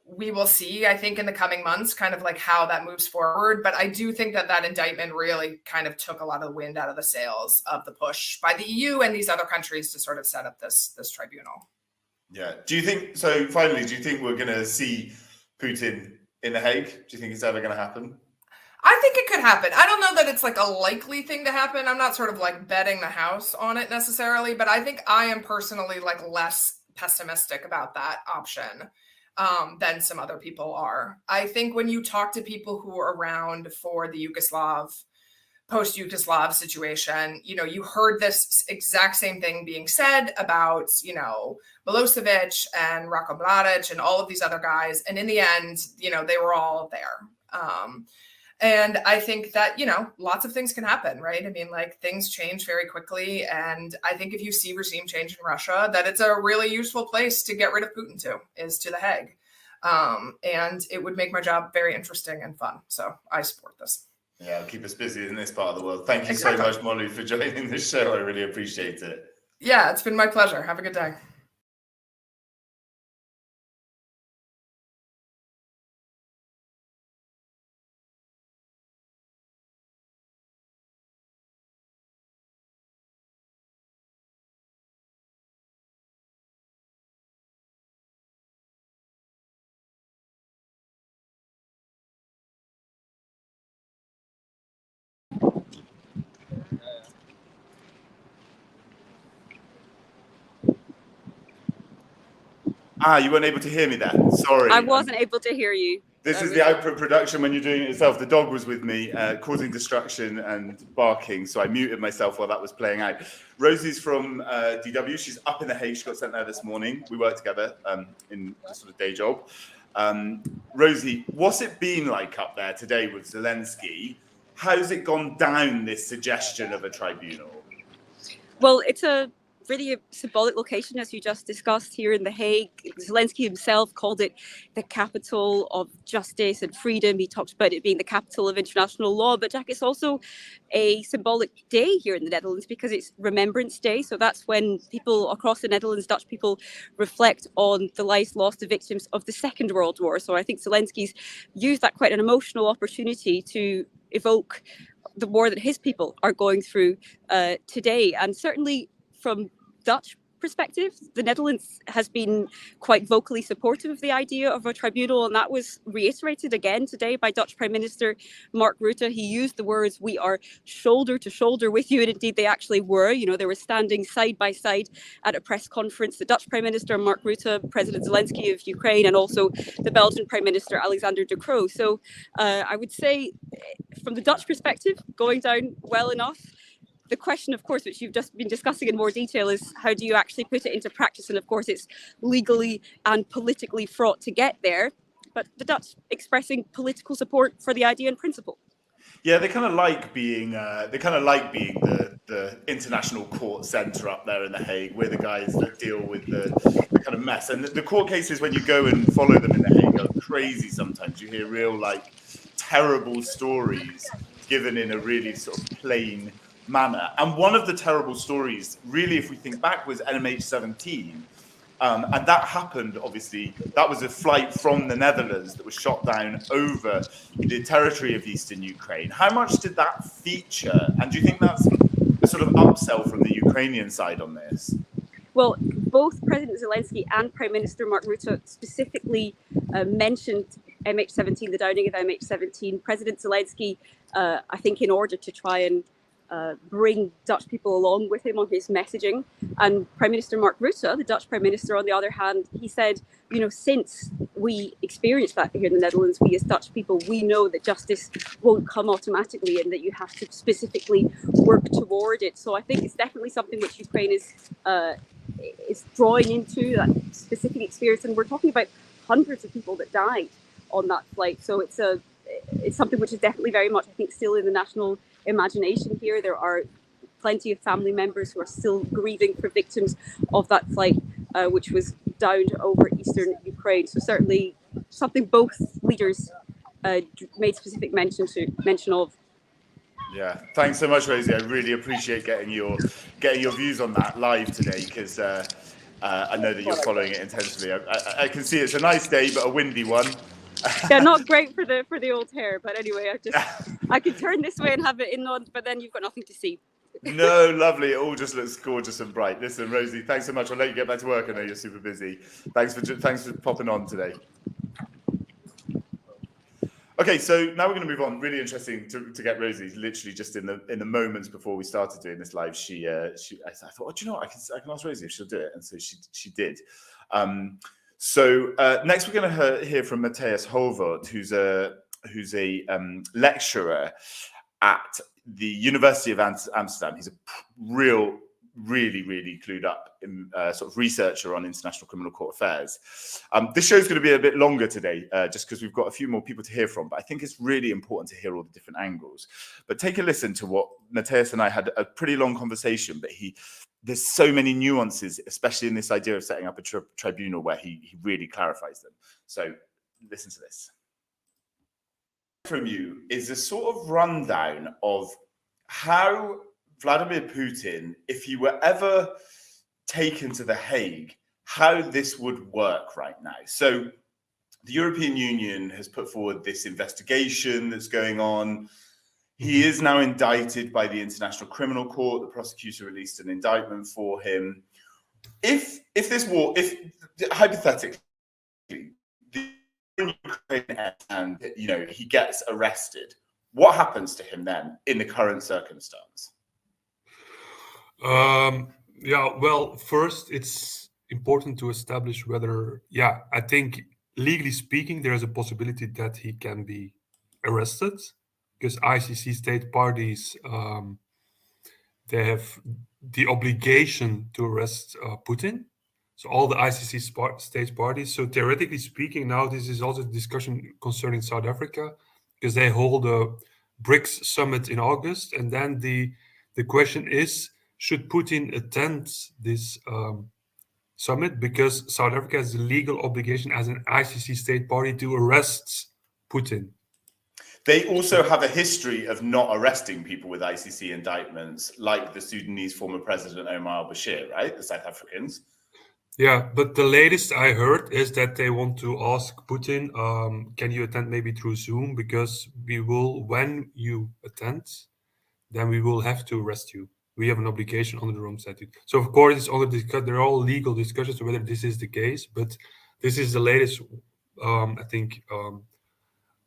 we will see, I think, in the coming months, kind of how that moves forward. But I do think that indictment really kind of took a lot of the wind out of the sails of the push by the EU and these other countries to sort of set up this tribunal. Yeah. Do you think, so finally, do you think we're going to see Putin in The Hague? Do you think it's ever going to happen? I think it could happen. I don't know that it's a likely thing to happen. I'm not sort of betting the house on it necessarily, but I think I am personally less pessimistic about that option than some other people are. I think when you talk to people who were around for the post-Yugoslav situation, you heard this exact same thing being said about, Milosevic and Ratko Mladic and all of these other guys. And in the end, they were all there. And I think that, lots of things can happen, right? I mean, things change very quickly. And I think if you see regime change in Russia, that it's a really useful place to get rid of Putin is to The Hague. And it would make my job very interesting and fun. So I support this. Yeah, it'll keep us busy in this part of the world. Thank you so much, Molly, for joining the show. I really appreciate it. Yeah, it's been my pleasure. Have a good day. Ah, you weren't able to hear me there. Sorry. I wasn't able to hear you. This is the output production when you're doing it yourself. The dog was with me, causing distraction and barking, so I muted myself while that was playing out. Rosie's from DW. She's up in The Hague. She got sent there this morning. We work together in a sort of day job. Rosie, what's it been like up there today with Zelensky? How's it gone down, this suggestion of a tribunal? Well, it's a really symbolic location, as you just discussed, here in The Hague. Zelensky himself called it the capital of justice and freedom. He talked about it being the capital of international law. But Jack, it's also a symbolic day here in the Netherlands because it's Remembrance Day. So that's when people across the Netherlands, Dutch people, reflect on the lives lost to victims of the Second World War. So I think Zelensky's used that quite an emotional opportunity to evoke the war that his people are going through today. And certainly from Dutch perspective, the Netherlands has been quite vocally supportive of the idea of a tribunal, and that was reiterated again today by Dutch Prime Minister Mark Rutte. He used the words, "We are shoulder to shoulder with you," and indeed they actually were. You know, they were standing side by side at a press conference. The Dutch Prime Minister Mark Rutte, President Zelensky of Ukraine, and also the Belgian Prime Minister Alexander De Croo. So I would say, from the Dutch perspective, going down well enough. The question, of course, which you've just been discussing in more detail, is how do you actually put it into practice? And of course, it's legally and politically fraught to get there. But the Dutch expressing political support for the idea in principle. Yeah, they kind of like being the international court centre up there in The Hague. We're the guys that deal with the kind of mess. And the court cases, when you go and follow them in The Hague, are crazy sometimes. You hear real, terrible stories given in a really sort of plain manner. And one of the terrible stories, really, if we think back, was NMH17. And that happened, obviously, that was a flight from the Netherlands that was shot down over the territory of eastern Ukraine. How much did that feature? And do you think that's a sort of upsell from the Ukrainian side on this? Well, both President Zelensky and Prime Minister Mark Rutte specifically mentioned MH17, the downing of MH17. President Zelensky, I think, in order to try and bring Dutch people along with him on his messaging. And Prime Minister Mark Rutte, the Dutch Prime Minister, on the other hand, he said, you know, since we experienced that here in the Netherlands, we as Dutch people, we know that justice won't come automatically and that you have to specifically work toward it. So I think it's definitely something which Ukraine is drawing into, that specific experience. And we're talking about hundreds of people that died on that flight. So it's something which is definitely very much, I think, still in the national imagination here. There are plenty of family members who are still grieving for victims of that flight, which was downed over eastern Ukraine. So certainly something both leaders made specific mention of. Yeah, thanks so much, Rosie. I really appreciate getting your views on that live today, because I know that you're following it intensely. I can see it's a nice day, but a windy one. Yeah, not great for the old hair, but anyway, I could turn this way and have it in on, but then you've got nothing to see. No, lovely. It all just looks gorgeous and bright. Listen, Rosie, thanks so much. I'll let you get back to work. I know you're super busy. Thanks for popping on today. Okay, so now we're going to move on. Really interesting to get Rosie. Literally just in the moments before we started doing this live, I thought, oh, do you know what? I can ask Rosie if she'll do it, and so she did. So next we're going to hear from Mathias Holvoet, who's a lecturer at the University of Amsterdam. He's a really clued up sort of researcher on international criminal court affairs. This show's going to be a bit longer today, just because we've got a few more people to hear from, but I think it's really important to hear all the different angles. But take a listen to what Mathias and I had a pretty long conversation, but there's so many nuances, especially in this idea of setting up a tribunal, where he really clarifies them. So listen to this. From you is a sort of rundown of how Vladimir Putin, if he were ever taken to The Hague, how this would work right now. So the European Union has put forward this investigation that's going on. He is now indicted by the International Criminal Court. The prosecutor released an indictment for him. If hypothetically, the Ukraine and he gets arrested, what happens to him then in the current circumstance? Yeah, well, first it's important to establish whether, I think legally speaking, there is a possibility that he can be arrested, because ICC state parties, they have the obligation to arrest Putin. So all the ICC state parties. So theoretically speaking, now this is also a discussion concerning South Africa, because they hold a BRICS summit in August. And then the question is, should Putin attend this summit? Because South Africa has the legal obligation as an ICC state party to arrest Putin. They also have a history of not arresting people with ICC indictments, like the Sudanese former president Omar al-Bashir, right? The South Africans. Yeah, but the latest I heard is that they want to ask Putin, can you attend maybe through Zoom? Because we will, when you attend, then we will have to arrest you. We have an obligation under the Rome Statute. So of course, it's all they're all legal discussions whether this is the case, but this is the latest,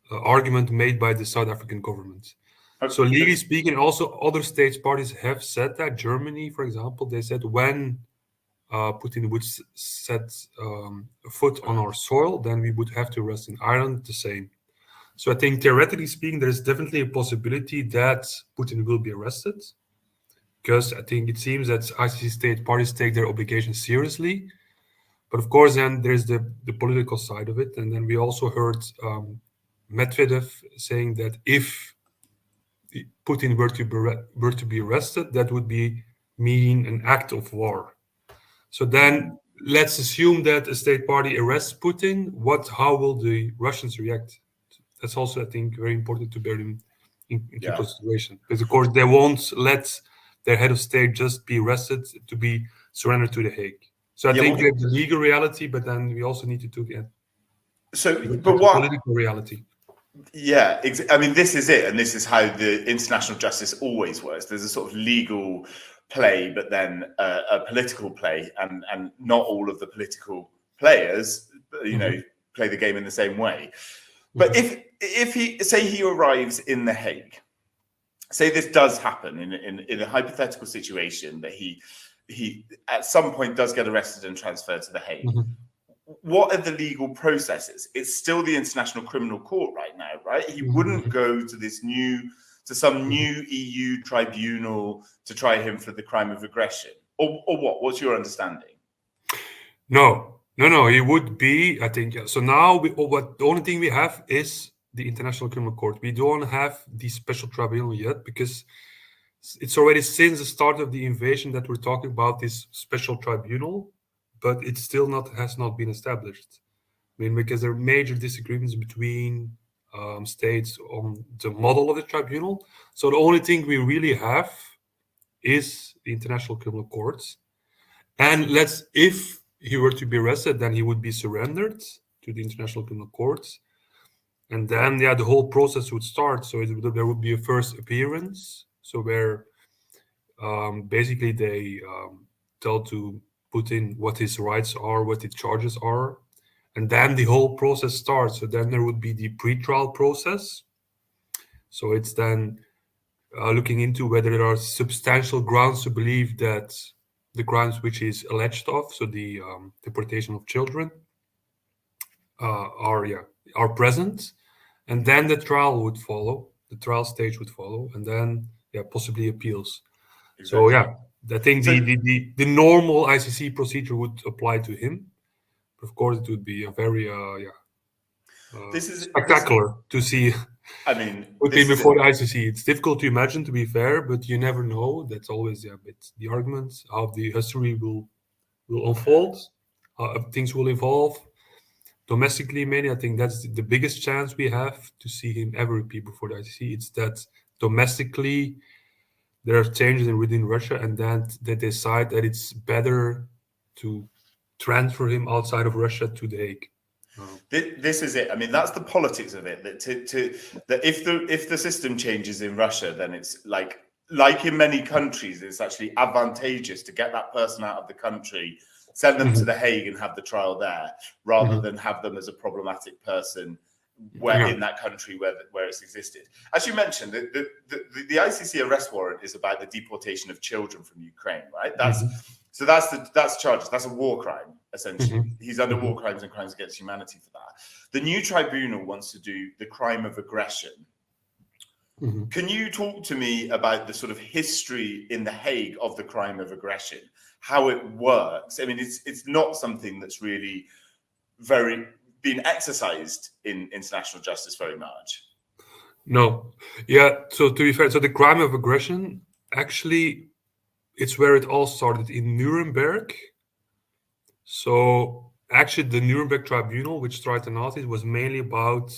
argument made by the South African government. Okay. So legally speaking, also other states parties have said that. Germany, for example, they said when Putin would set a foot on our soil, then we would have to arrest him. Ireland, the same. So I think theoretically speaking, there is definitely a possibility that Putin will be arrested, because I think it seems that ICC state parties take their obligations seriously. But of course, then there's the political side of it. And then we also heard Medvedev saying that if Putin were to be arrested, that would mean an act of war. So then let's assume that a state party arrests Putin. How will the Russians react? That's also, I think, very important to bear in consideration. Because of course they won't let their head of state just be arrested to be surrendered to the Hague. So I think we have the legal reality, but then we also need to get the political reality. Yeah, I mean, this is it, and this is how the international justice always works. There's a sort of legal play, but then a political play, and not all of the political players, play the game in the same way. But if he arrives in The Hague, say this does happen in a hypothetical situation that he at some point does get arrested and transferred to The Hague. What are the legal processes? It's still the International Criminal Court right now, right? He wouldn't go to some new EU tribunal to try him for the crime of aggression, or what? What's your understanding? No. He would be, I think. So now, the only thing we have is the International Criminal Court. We don't have the special tribunal yet, because it's already since the start of the invasion that we're talking about this special tribunal. But it still has not been established. I mean, because there are major disagreements between states on the model of the tribunal. So the only thing we really have is the International Criminal Court. And if he were to be arrested, then he would be surrendered to the International Criminal Court. And then, the whole process would start. So there would be a first appearance. So where basically they tell to Putin what his rights are, what the charges are, and then the whole process starts. So then there would be the pre-trial process. So it's then looking into whether there are substantial grounds to believe that the crimes which is alleged of, so the deportation of children, are present, and then the trial would follow. The trial stage would follow, and then possibly appeals. Exactly. So I think the normal ICC procedure would apply to him. Of course, it would be a very spectacular to see. I mean, Putin before the ICC. It's difficult to imagine, to be fair, but you never know. That's always the argument, how the history will unfold, how things will evolve. Domestically, maybe I think that's the biggest chance we have to see him ever appear before the ICC. It's that domestically there are changes within Russia, and then they decide that it's better to transfer him outside of Russia to The Hague. This is it. I mean, that's the politics of it. That if the system changes in Russia, then it's like in many countries, it's actually advantageous to get that person out of the country, send them to The Hague, and have the trial there, rather than have them as a problematic person in that country where it's existed. As you mentioned, the ICC arrest warrant is about the deportation of children from Ukraine, right? That's charges. That's a war crime. essentially. Mhm. He's under Mhm. war crimes and crimes against humanity for that. The new tribunal wants to do the crime of aggression. Mhm. Can you talk to me about the sort of history in The Hague of the crime of aggression, how it works? I mean, it's not something that's really been exercised in international justice very much. No. Yeah. So to be fair, so the crime of aggression, actually, it's where it all started in Nuremberg. So actually, the Nuremberg Tribunal, which tried the Nazis, was mainly about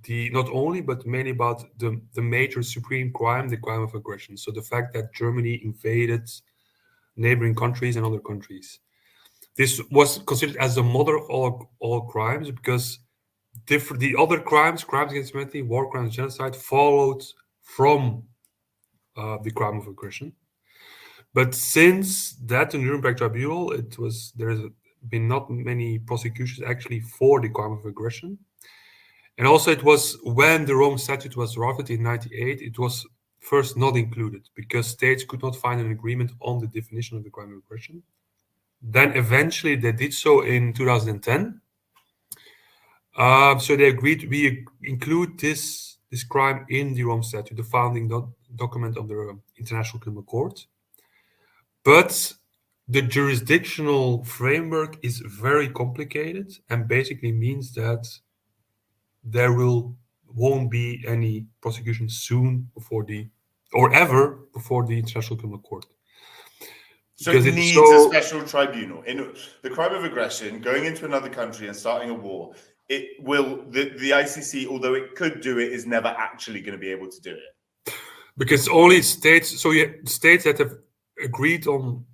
not only, but mainly about the major supreme crime, the crime of aggression. So the fact that Germany invaded neighboring countries and other countries. This was considered as the mother of all crimes because the other crimes against humanity, war crimes, genocide, followed from the crime of aggression. But since that, the Nuremberg Tribunal, there has been not many prosecutions actually for the crime of aggression. And also it was when the Rome Statute was drafted in 1998, it was first not included because states could not find an agreement on the definition of the crime of aggression. Then eventually they did so in 2010. So they agreed we include this crime in the Rome Statute, the founding document of the International Criminal Court. But the jurisdictional framework is very complicated and basically means that there won't be any prosecution soon ever before the International Criminal Court. So it needs a special tribunal. In the crime of aggression, going into another country and starting a war, the ICC, although it could do it, is never actually going to be able to do it. Because only states, states that have agreed on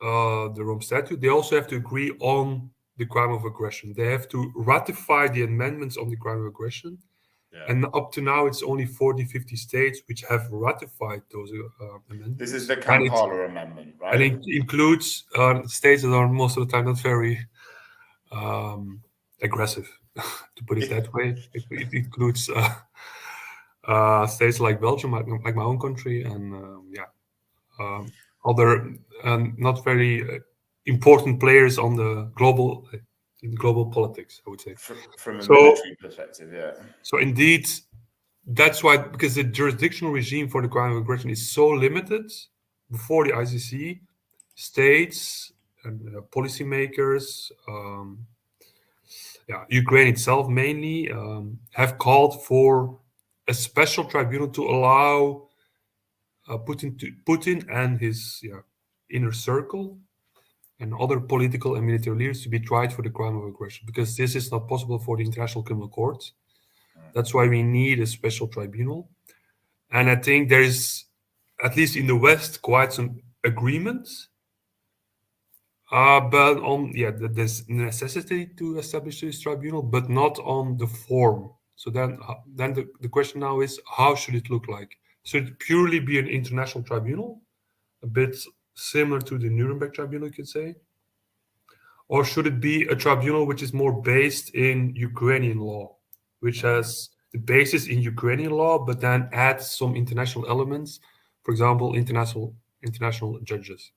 the Rome Statute, they also have to agree on the crime of aggression. They have to ratify the amendments on the crime of aggression. Yeah. And up to now, it's only 40-50 states which have ratified those amendments. This is the Kampala Amendment, right? And it includes states that are most of the time not very aggressive, to put it that way. It includes states like Belgium, like my own country, and other not very important players on the global politics, I would say. From a military perspective, yeah. So indeed, that's why, because the jurisdictional regime for the crime of aggression is so limited, before the ICC, states and policymakers, Ukraine itself mainly, have called for a special tribunal to allow Putin and his inner circle and other political and military leaders to be tried for the crime of aggression, because this is not possible for the International Criminal Court. That's why we need a special tribunal. And I think there is, at least in the West, quite some agreement. But on there's necessity to establish this tribunal, but not on the form. So then the question now is, how should it look like? Should it purely be an international tribunal, a bit similar to the Nuremberg Tribunal, you could say? Or should it be a tribunal which is more based in Ukrainian law, which has the basis in Ukrainian law, but then adds some international elements, for example, international judges,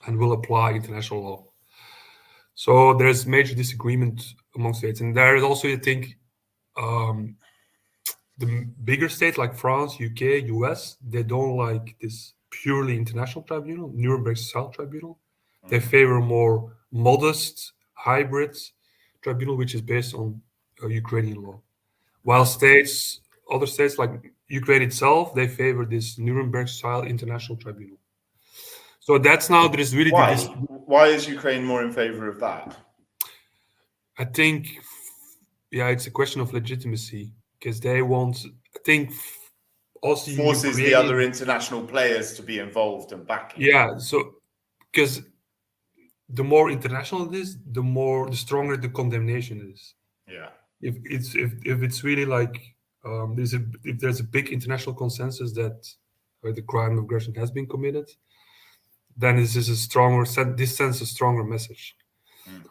and will apply international law? So there's major disagreement among states. And there is also, I think, the bigger states like France, UK, US, they don't like this purely international tribunal, Nuremberg-style tribunal. They favor more modest, hybrid tribunal, which is based on Ukrainian law. While other states like Ukraine itself, they favor this Nuremberg-style international tribunal. So that's now, there is really... Why is Ukraine more in favor of that? I think, it's a question of legitimacy, because they want, I think, also forces the other international players to be involved and back it. Yeah, so because the more international it is, the stronger the condemnation is. Yeah. If it's really like if there's a big international consensus that the crime of aggression has been committed, then this sends a stronger message.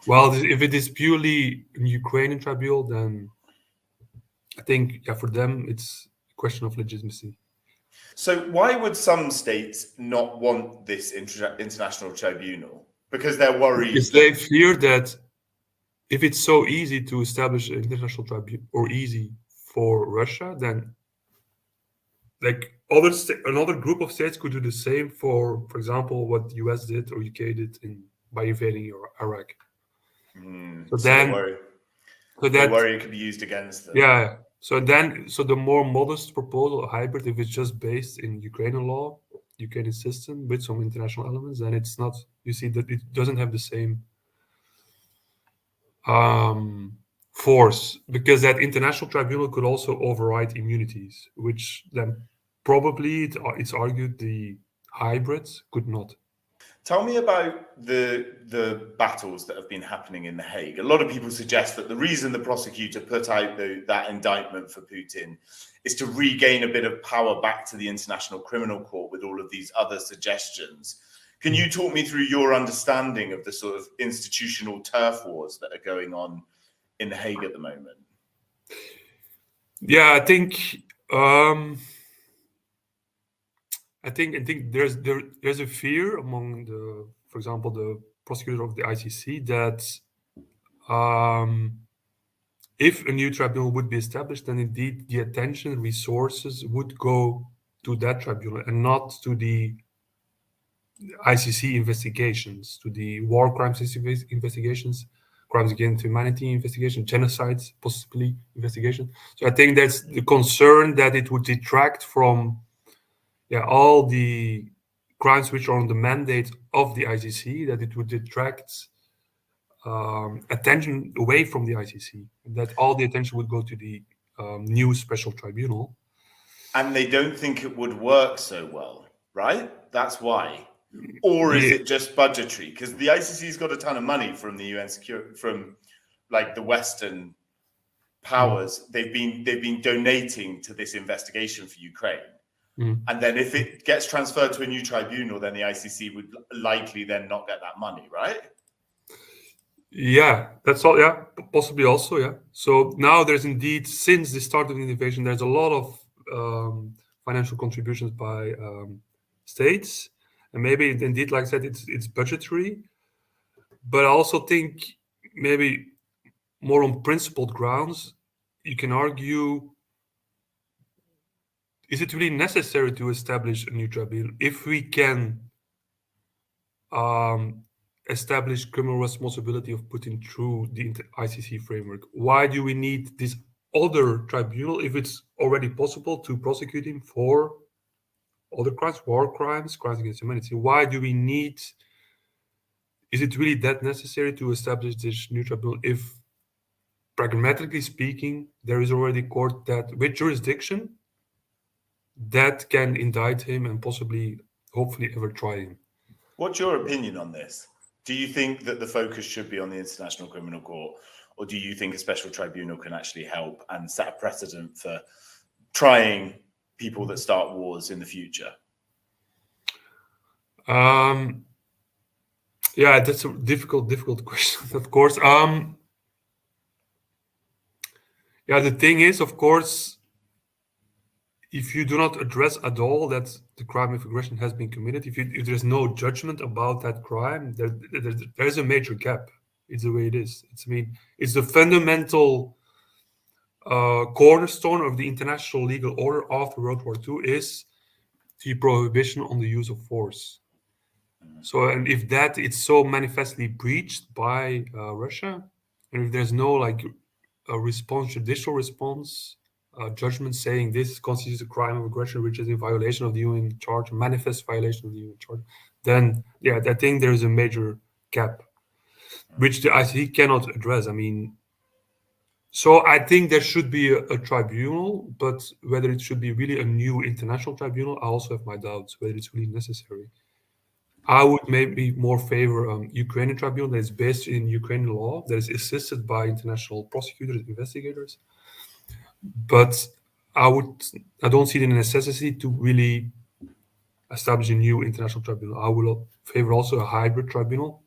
Well, if it is purely a Ukrainian tribunal, then I think for them it's a question of legitimacy. So why would some states not want this international tribunal? Because they're worried. Because they fear that if it's so easy to establish an international tribunal, or easy for Russia, then like another group of states could do the same for example, what the US did or UK did by invading Iraq. So they worry it could be used against them. Yeah. So the more modest proposal, a hybrid, if it's just based in Ukrainian law, Ukrainian system with some international elements, then it's not. You see that it doesn't have the same force, because that international tribunal could also override immunities, which then probably it's argued the hybrids could not. Tell me about the battles that have been happening in The Hague. A lot of people suggest that the reason the prosecutor put out that indictment for Putin is to regain a bit of power back to the International Criminal Court with all of these other suggestions. Can you talk me through your understanding of the sort of institutional turf wars that are going on in The Hague at the moment? Yeah, I think there's a fear among for example, the prosecutor of the ICC that if a new tribunal would be established, then indeed the attention, resources would go to that tribunal and not to the ICC investigations, to the war crimes investigations, crimes against humanity investigation, genocides possibly investigation. So I think that's the concern, that it would detract from all the crimes which are on the mandate of the ICC, that it would detract attention away from the ICC, that all the attention would go to the new special tribunal. And they don't think it would work so well, right? That's why. Or is it just budgetary? Because the ICC's got a ton of money from the UN from like the Western powers. They've been donating to this investigation for Ukraine. And then if it gets transferred to a new tribunal, then the ICC would likely then not get that money, right? Yeah, that's all. Yeah, possibly also. Yeah. So now there's indeed, since the start of the invasion, there's a lot of financial contributions by states, and maybe indeed, like I said, it's budgetary. But I also think maybe more on principled grounds, you can argue: is it really necessary to establish a new tribunal if we can establish criminal responsibility of Putin through the ICC framework? Why do we need this other tribunal if it's already possible to prosecute him for other crimes, war crimes, crimes against humanity? Why do we need? Is it really that necessary to establish this new tribunal if, pragmatically speaking, there is already a court that with jurisdiction that can indict him and possibly, hopefully, ever try him? What's your opinion on this? Do you think that the focus should be on the International Criminal Court, or do you think a special tribunal can actually help and set a precedent for trying people that start wars in the future? Yeah, that's a difficult question, of course. Yeah, the thing is, of course, if you do not address at all that the crime of aggression has been committed, if there's no judgment about that crime, there's a major gap. It's the way it is. It's the fundamental cornerstone of the international legal order after World War II is the prohibition on the use of force. So, and if that it's so manifestly breached by Russia, and if there's no a response, judicial response, judgment saying this constitutes a crime of aggression, which is in violation of the UN Charter, manifest violation of the UN Charter, then I think there is a major gap, which the ICC cannot address. So I think there should be a tribunal, but whether it should be really a new international tribunal, I also have my doubts whether it's really necessary. I would maybe more favor Ukrainian tribunal that is based in Ukrainian law, that is assisted by international prosecutors, investigators. But I don't see the necessity to really establish a new international tribunal. I will favor also a hybrid tribunal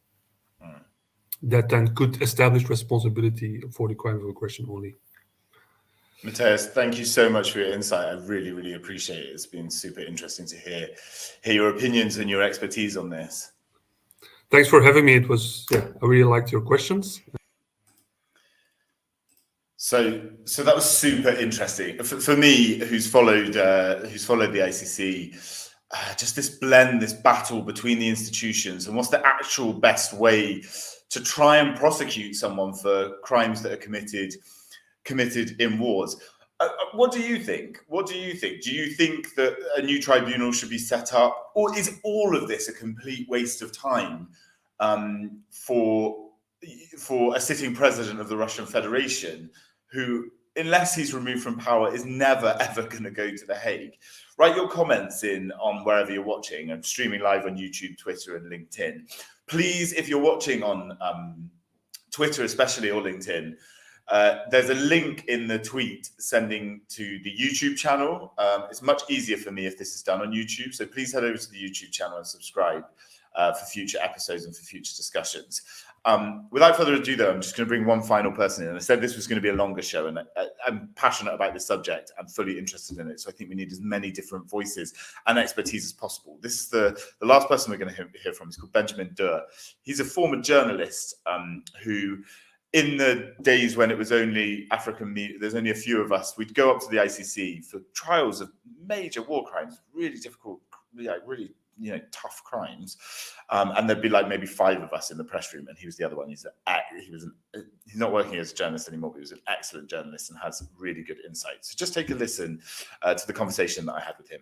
that then could establish responsibility for the crime of aggression only. Mathias, thank you so much for your insight. I really, really appreciate it. It's been super interesting to hear your opinions and your expertise on this. Thanks for having me. It was, I really liked your questions. So that was super interesting for me, who's followed the ICC. Just this blend, this battle between the institutions, and what's the actual best way to try and prosecute someone for crimes that are committed in wars. What do you think? Do you think that a new tribunal should be set up, or is all of this a complete waste of time for a sitting president of the Russian Federation, who, unless he's removed from power, is never ever going to go to The Hague? Write your comments in on wherever you're watching. I'm streaming live on YouTube, Twitter, and LinkedIn. Please, if you're watching on Twitter, especially, or LinkedIn, there's a link in the tweet sending to the YouTube channel. It's much easier for me if this is done on YouTube. So please head over to the YouTube channel and subscribe for future episodes and for future discussions. Without further ado, though, I'm just going to bring one final person in. I said this was going to be a longer show, and I'm passionate about this subject. I'm fully interested in it. So I think we need as many different voices and expertise as possible. This is the last person we're going to hear from. He's called Benjamin Duerr. He's a former journalist who, in the days when it was only African media, there's only a few of us, we'd go up to the ICC for trials of major war crimes, really difficult, really tough crimes, and there'd be like maybe 5 of us in the press room, and he was the other one. He's not working as a journalist anymore, but he was an excellent journalist and has really good insight. So just take a listen to the conversation that I had with him.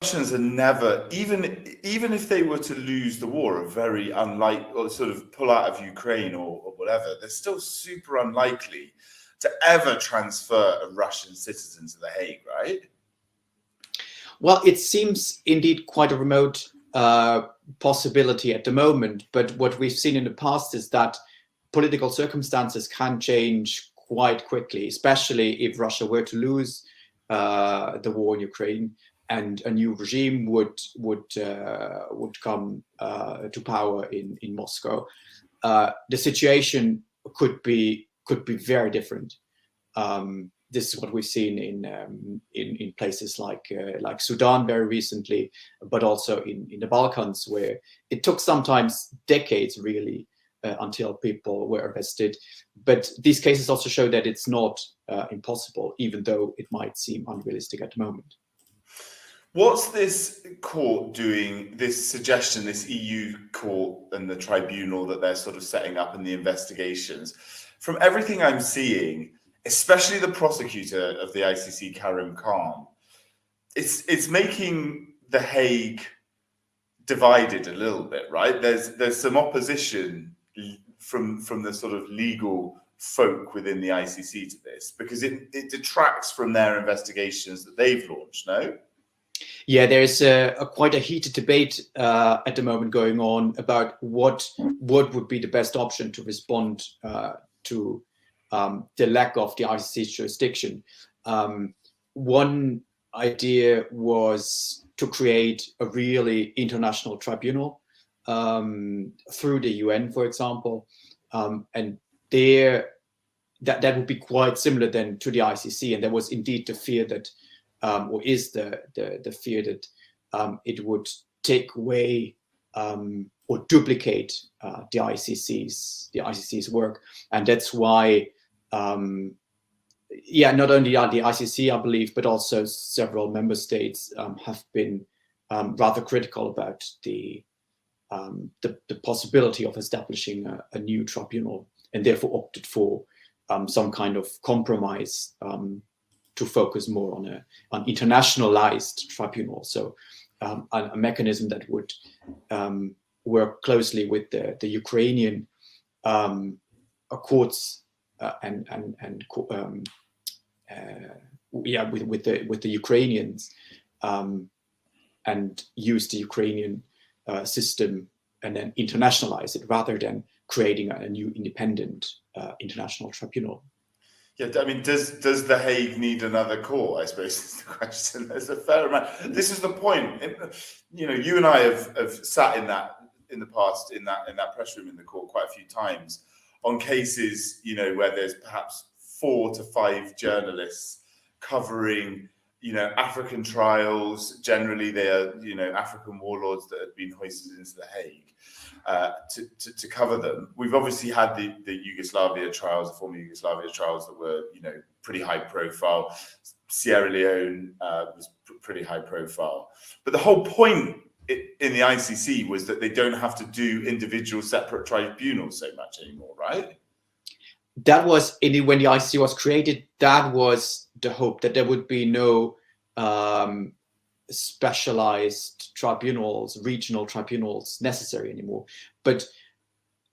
Russians are never, even if they were to lose the war, are very unlikely, or sort of pull out of Ukraine or whatever, they're still super unlikely to ever transfer a Russian citizen to The Hague, right? Well, it seems indeed quite a remote possibility at the moment, but what we've seen in the past is that political circumstances can change quite quickly, especially if Russia were to lose the war in Ukraine and a new regime would come to power in Moscow. The situation could be very different. This is what we've seen in places like Sudan very recently, but also in the Balkans, where it took sometimes decades really until people were arrested. But these cases also show that it's not impossible, even though it might seem unrealistic at the moment. What's this court doing, this suggestion, this EU court and the tribunal that they're sort of setting up in the investigations? From everything I'm seeing, especially the prosecutor of the ICC, Karim Khan, it's making The Hague divided a little bit, right? There's some opposition from the sort of legal folk within the ICC to this, because it detracts from their investigations that they've launched, no? Yeah, there's quite a heated debate at the moment going on about what would be the best option to respond to the lack of the ICC's jurisdiction. One idea was to create a really international tribunal through the UN, for example, and that would be quite similar then to the ICC. And there was indeed the fear that, or is the fear that it would take away or duplicate the ICC's work, and that's why. Not only the ICC, I believe, but also several member states have been rather critical about the possibility of establishing a new tribunal, and therefore opted for some kind of compromise to focus more on an internationalized tribunal. So a mechanism that would work closely with the Ukrainian courts. With the Ukrainians and use the Ukrainian system and then internationalize it rather than creating a new independent international tribunal. Yeah, I mean, does The Hague need another court? I suppose is the question. There's a fair amount. This is the point. You and I have sat in the past in that press room in the court quite a few times on cases, where there's perhaps 4 to 5 journalists covering African trials. Generally, they are, African warlords that have been hoisted into the Hague to cover them. We've obviously had the Yugoslavia trials, the former Yugoslavia trials that were, pretty high profile. Sierra Leone was pretty high profile. But the whole point in the ICC was that they don't have to do individual separate tribunals so much anymore, right? That was when the ICC was created. That was the hope, that there would be no specialized tribunals, regional tribunals necessary anymore. But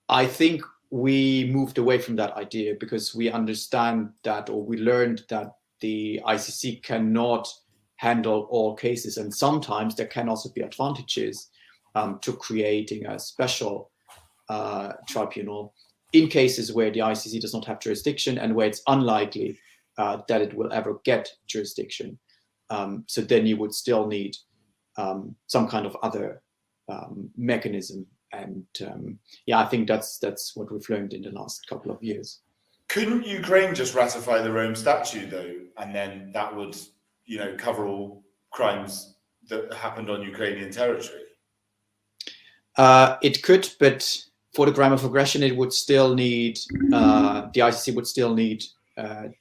I think we moved away from that idea because we understand that, or we learned that the ICC cannot handle all cases, and sometimes there can also be advantages to creating a special tribunal in cases where the ICC does not have jurisdiction and where it's unlikely that it will ever get jurisdiction. So then you would still need some kind of other mechanism. And I think that's what we've learned in the last couple of years. Couldn't Ukraine just ratify the Rome Statute, though, and then that would, cover all crimes that happened on Ukrainian territory? It could, but for the crime of aggression, it would still need the ICC would still need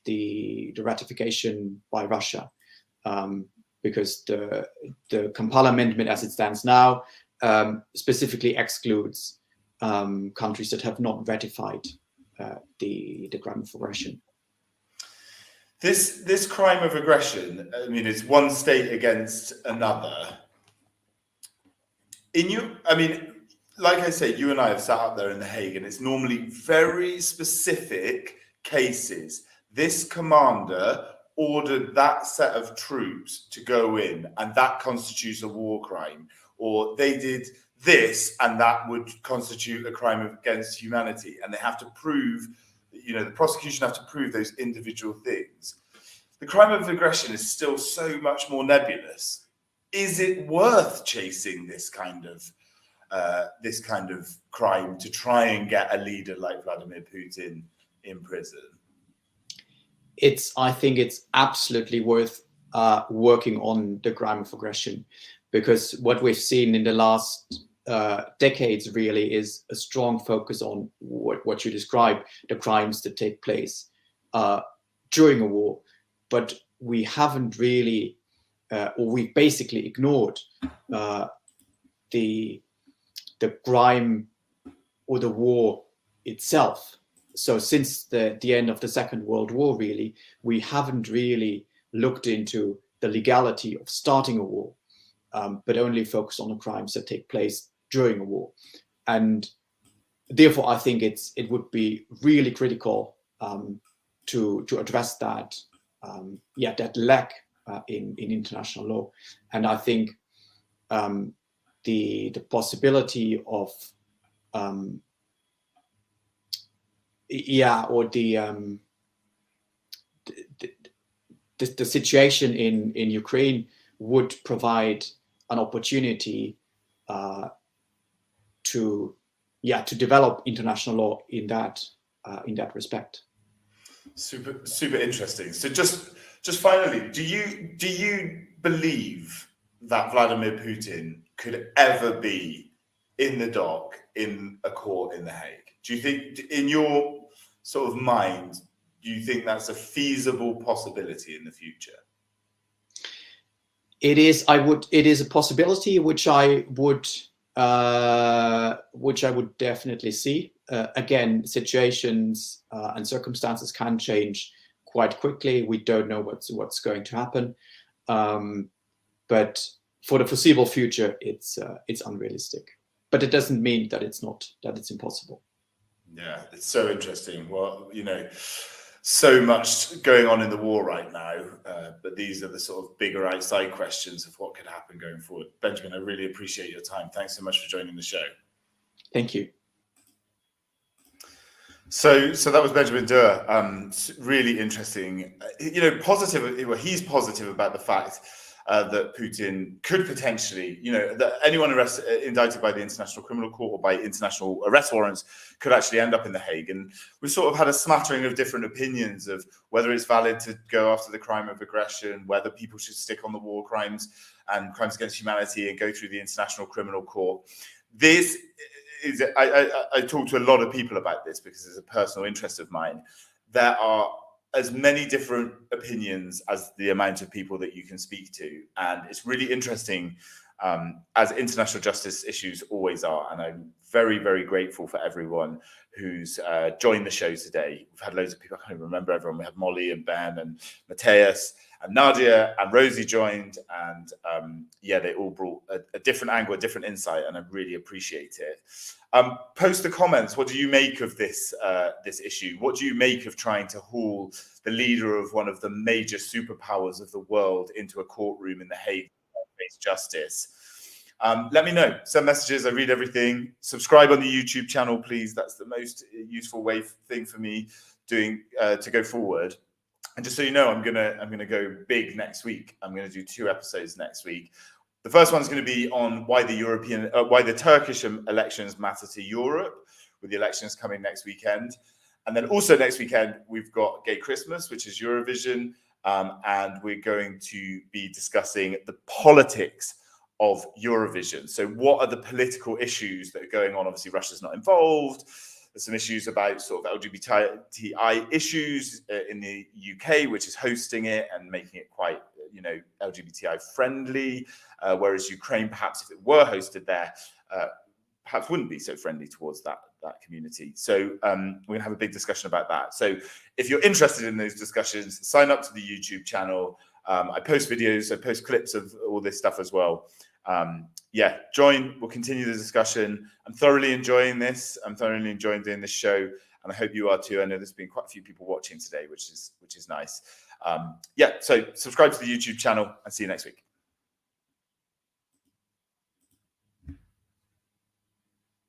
the ratification by Russia, because the Kampala Amendment, as it stands now, specifically excludes countries that have not ratified the crime of aggression. This crime of aggression, I mean, it's one state against another. Like I say, you and I have sat up there in The Hague, and it's normally very specific cases. This commander ordered that set of troops to go in, and that constitutes a war crime. Or they did this, and that would constitute a crime against humanity. And they have to prove, the prosecution have to prove those individual things. The crime of aggression is still so much more nebulous. Is it worth chasing this kind of crime to try and get a leader like Vladimir Putin in prison? I think it's absolutely worth working on the crime of aggression, because what we've seen in the last decades really is a strong focus on what you describe, the crimes that take place during a war. But we haven't really, or we basically ignored the crime or the war itself. So since the end of the Second World War, really, we haven't really looked into the legality of starting a war, but only focused on the crimes that take place during a war. And therefore, I think it would be really critical to address that that lack in international law. And I think the possibility of the situation in Ukraine would provide an opportunity to develop international law in that respect. Super interesting. So just finally, do you believe that Vladimir Putin could ever be in the dock in a court in The Hague? Do you think, in your sort of mind, do you think that's a feasible possibility in the future? It is. It is a possibility which I would definitely see. Again, situations and circumstances can change quite quickly. We don't know what's going to happen, but for the foreseeable future, it's unrealistic. But it doesn't mean that it's impossible. Yeah, it's so interesting. Well, so much going on in the war right now, but these are the sort of bigger outside questions of what could happen going forward. Benjamin, I really appreciate your time. Thanks so much for joining the show. Thank you. So that was Benjamin Duerr. Really interesting. Positive. Well, he's positive about the fact, that Putin could potentially, that anyone indicted by the International Criminal Court or by international arrest warrants could actually end up in The Hague. And we sort of had a smattering of different opinions of whether it's valid to go after the crime of aggression, whether people should stick on the war crimes and crimes against humanity and go through the International Criminal Court. This is, I talk to a lot of people about this because it's a personal interest of mine. There are as many different opinions as the amount of people that you can speak to. And it's really interesting, as international justice issues always are. And I'm very, very grateful for everyone who's joined the show today. We've had loads of people, I can't even remember everyone. We had Molly and Ben and Matthias and Nadia and Rosie joined. And they all brought a different angle, a different insight, and I really appreciate it. Post the comments. What do you make of this issue? What do you make of trying to haul the leader of one of the major superpowers of the world into a courtroom in The Hague to face justice? Let me know. Send messages. I read everything. Subscribe on the YouTube channel, please. That's the most useful thing for me doing to go forward. And just so you know, I'm gonna go big next week. I'm gonna do 2 episodes next week. The first one's going to be on why the Turkish elections matter to Europe, with the elections coming next weekend. And then also next weekend, we've got Gay Christmas, which is Eurovision. And we're going to be discussing the politics of Eurovision. So what are the political issues that are going on? Obviously, Russia's not involved. There's some issues about sort of LGBTI issues in the UK, which is hosting it and making it quite, LGBTI friendly. Whereas Ukraine, perhaps if it were hosted there, perhaps wouldn't be so friendly towards that community. So we're going to have a big discussion about that. So if you're interested in those discussions, sign up to the YouTube channel. I post videos, I post clips of all this stuff as well. Join. We'll continue the discussion. I'm thoroughly enjoying this. I'm thoroughly enjoying doing this show, and I hope you are too. I know there's been quite a few people watching today, which is nice. So subscribe to the YouTube channel and see you next week.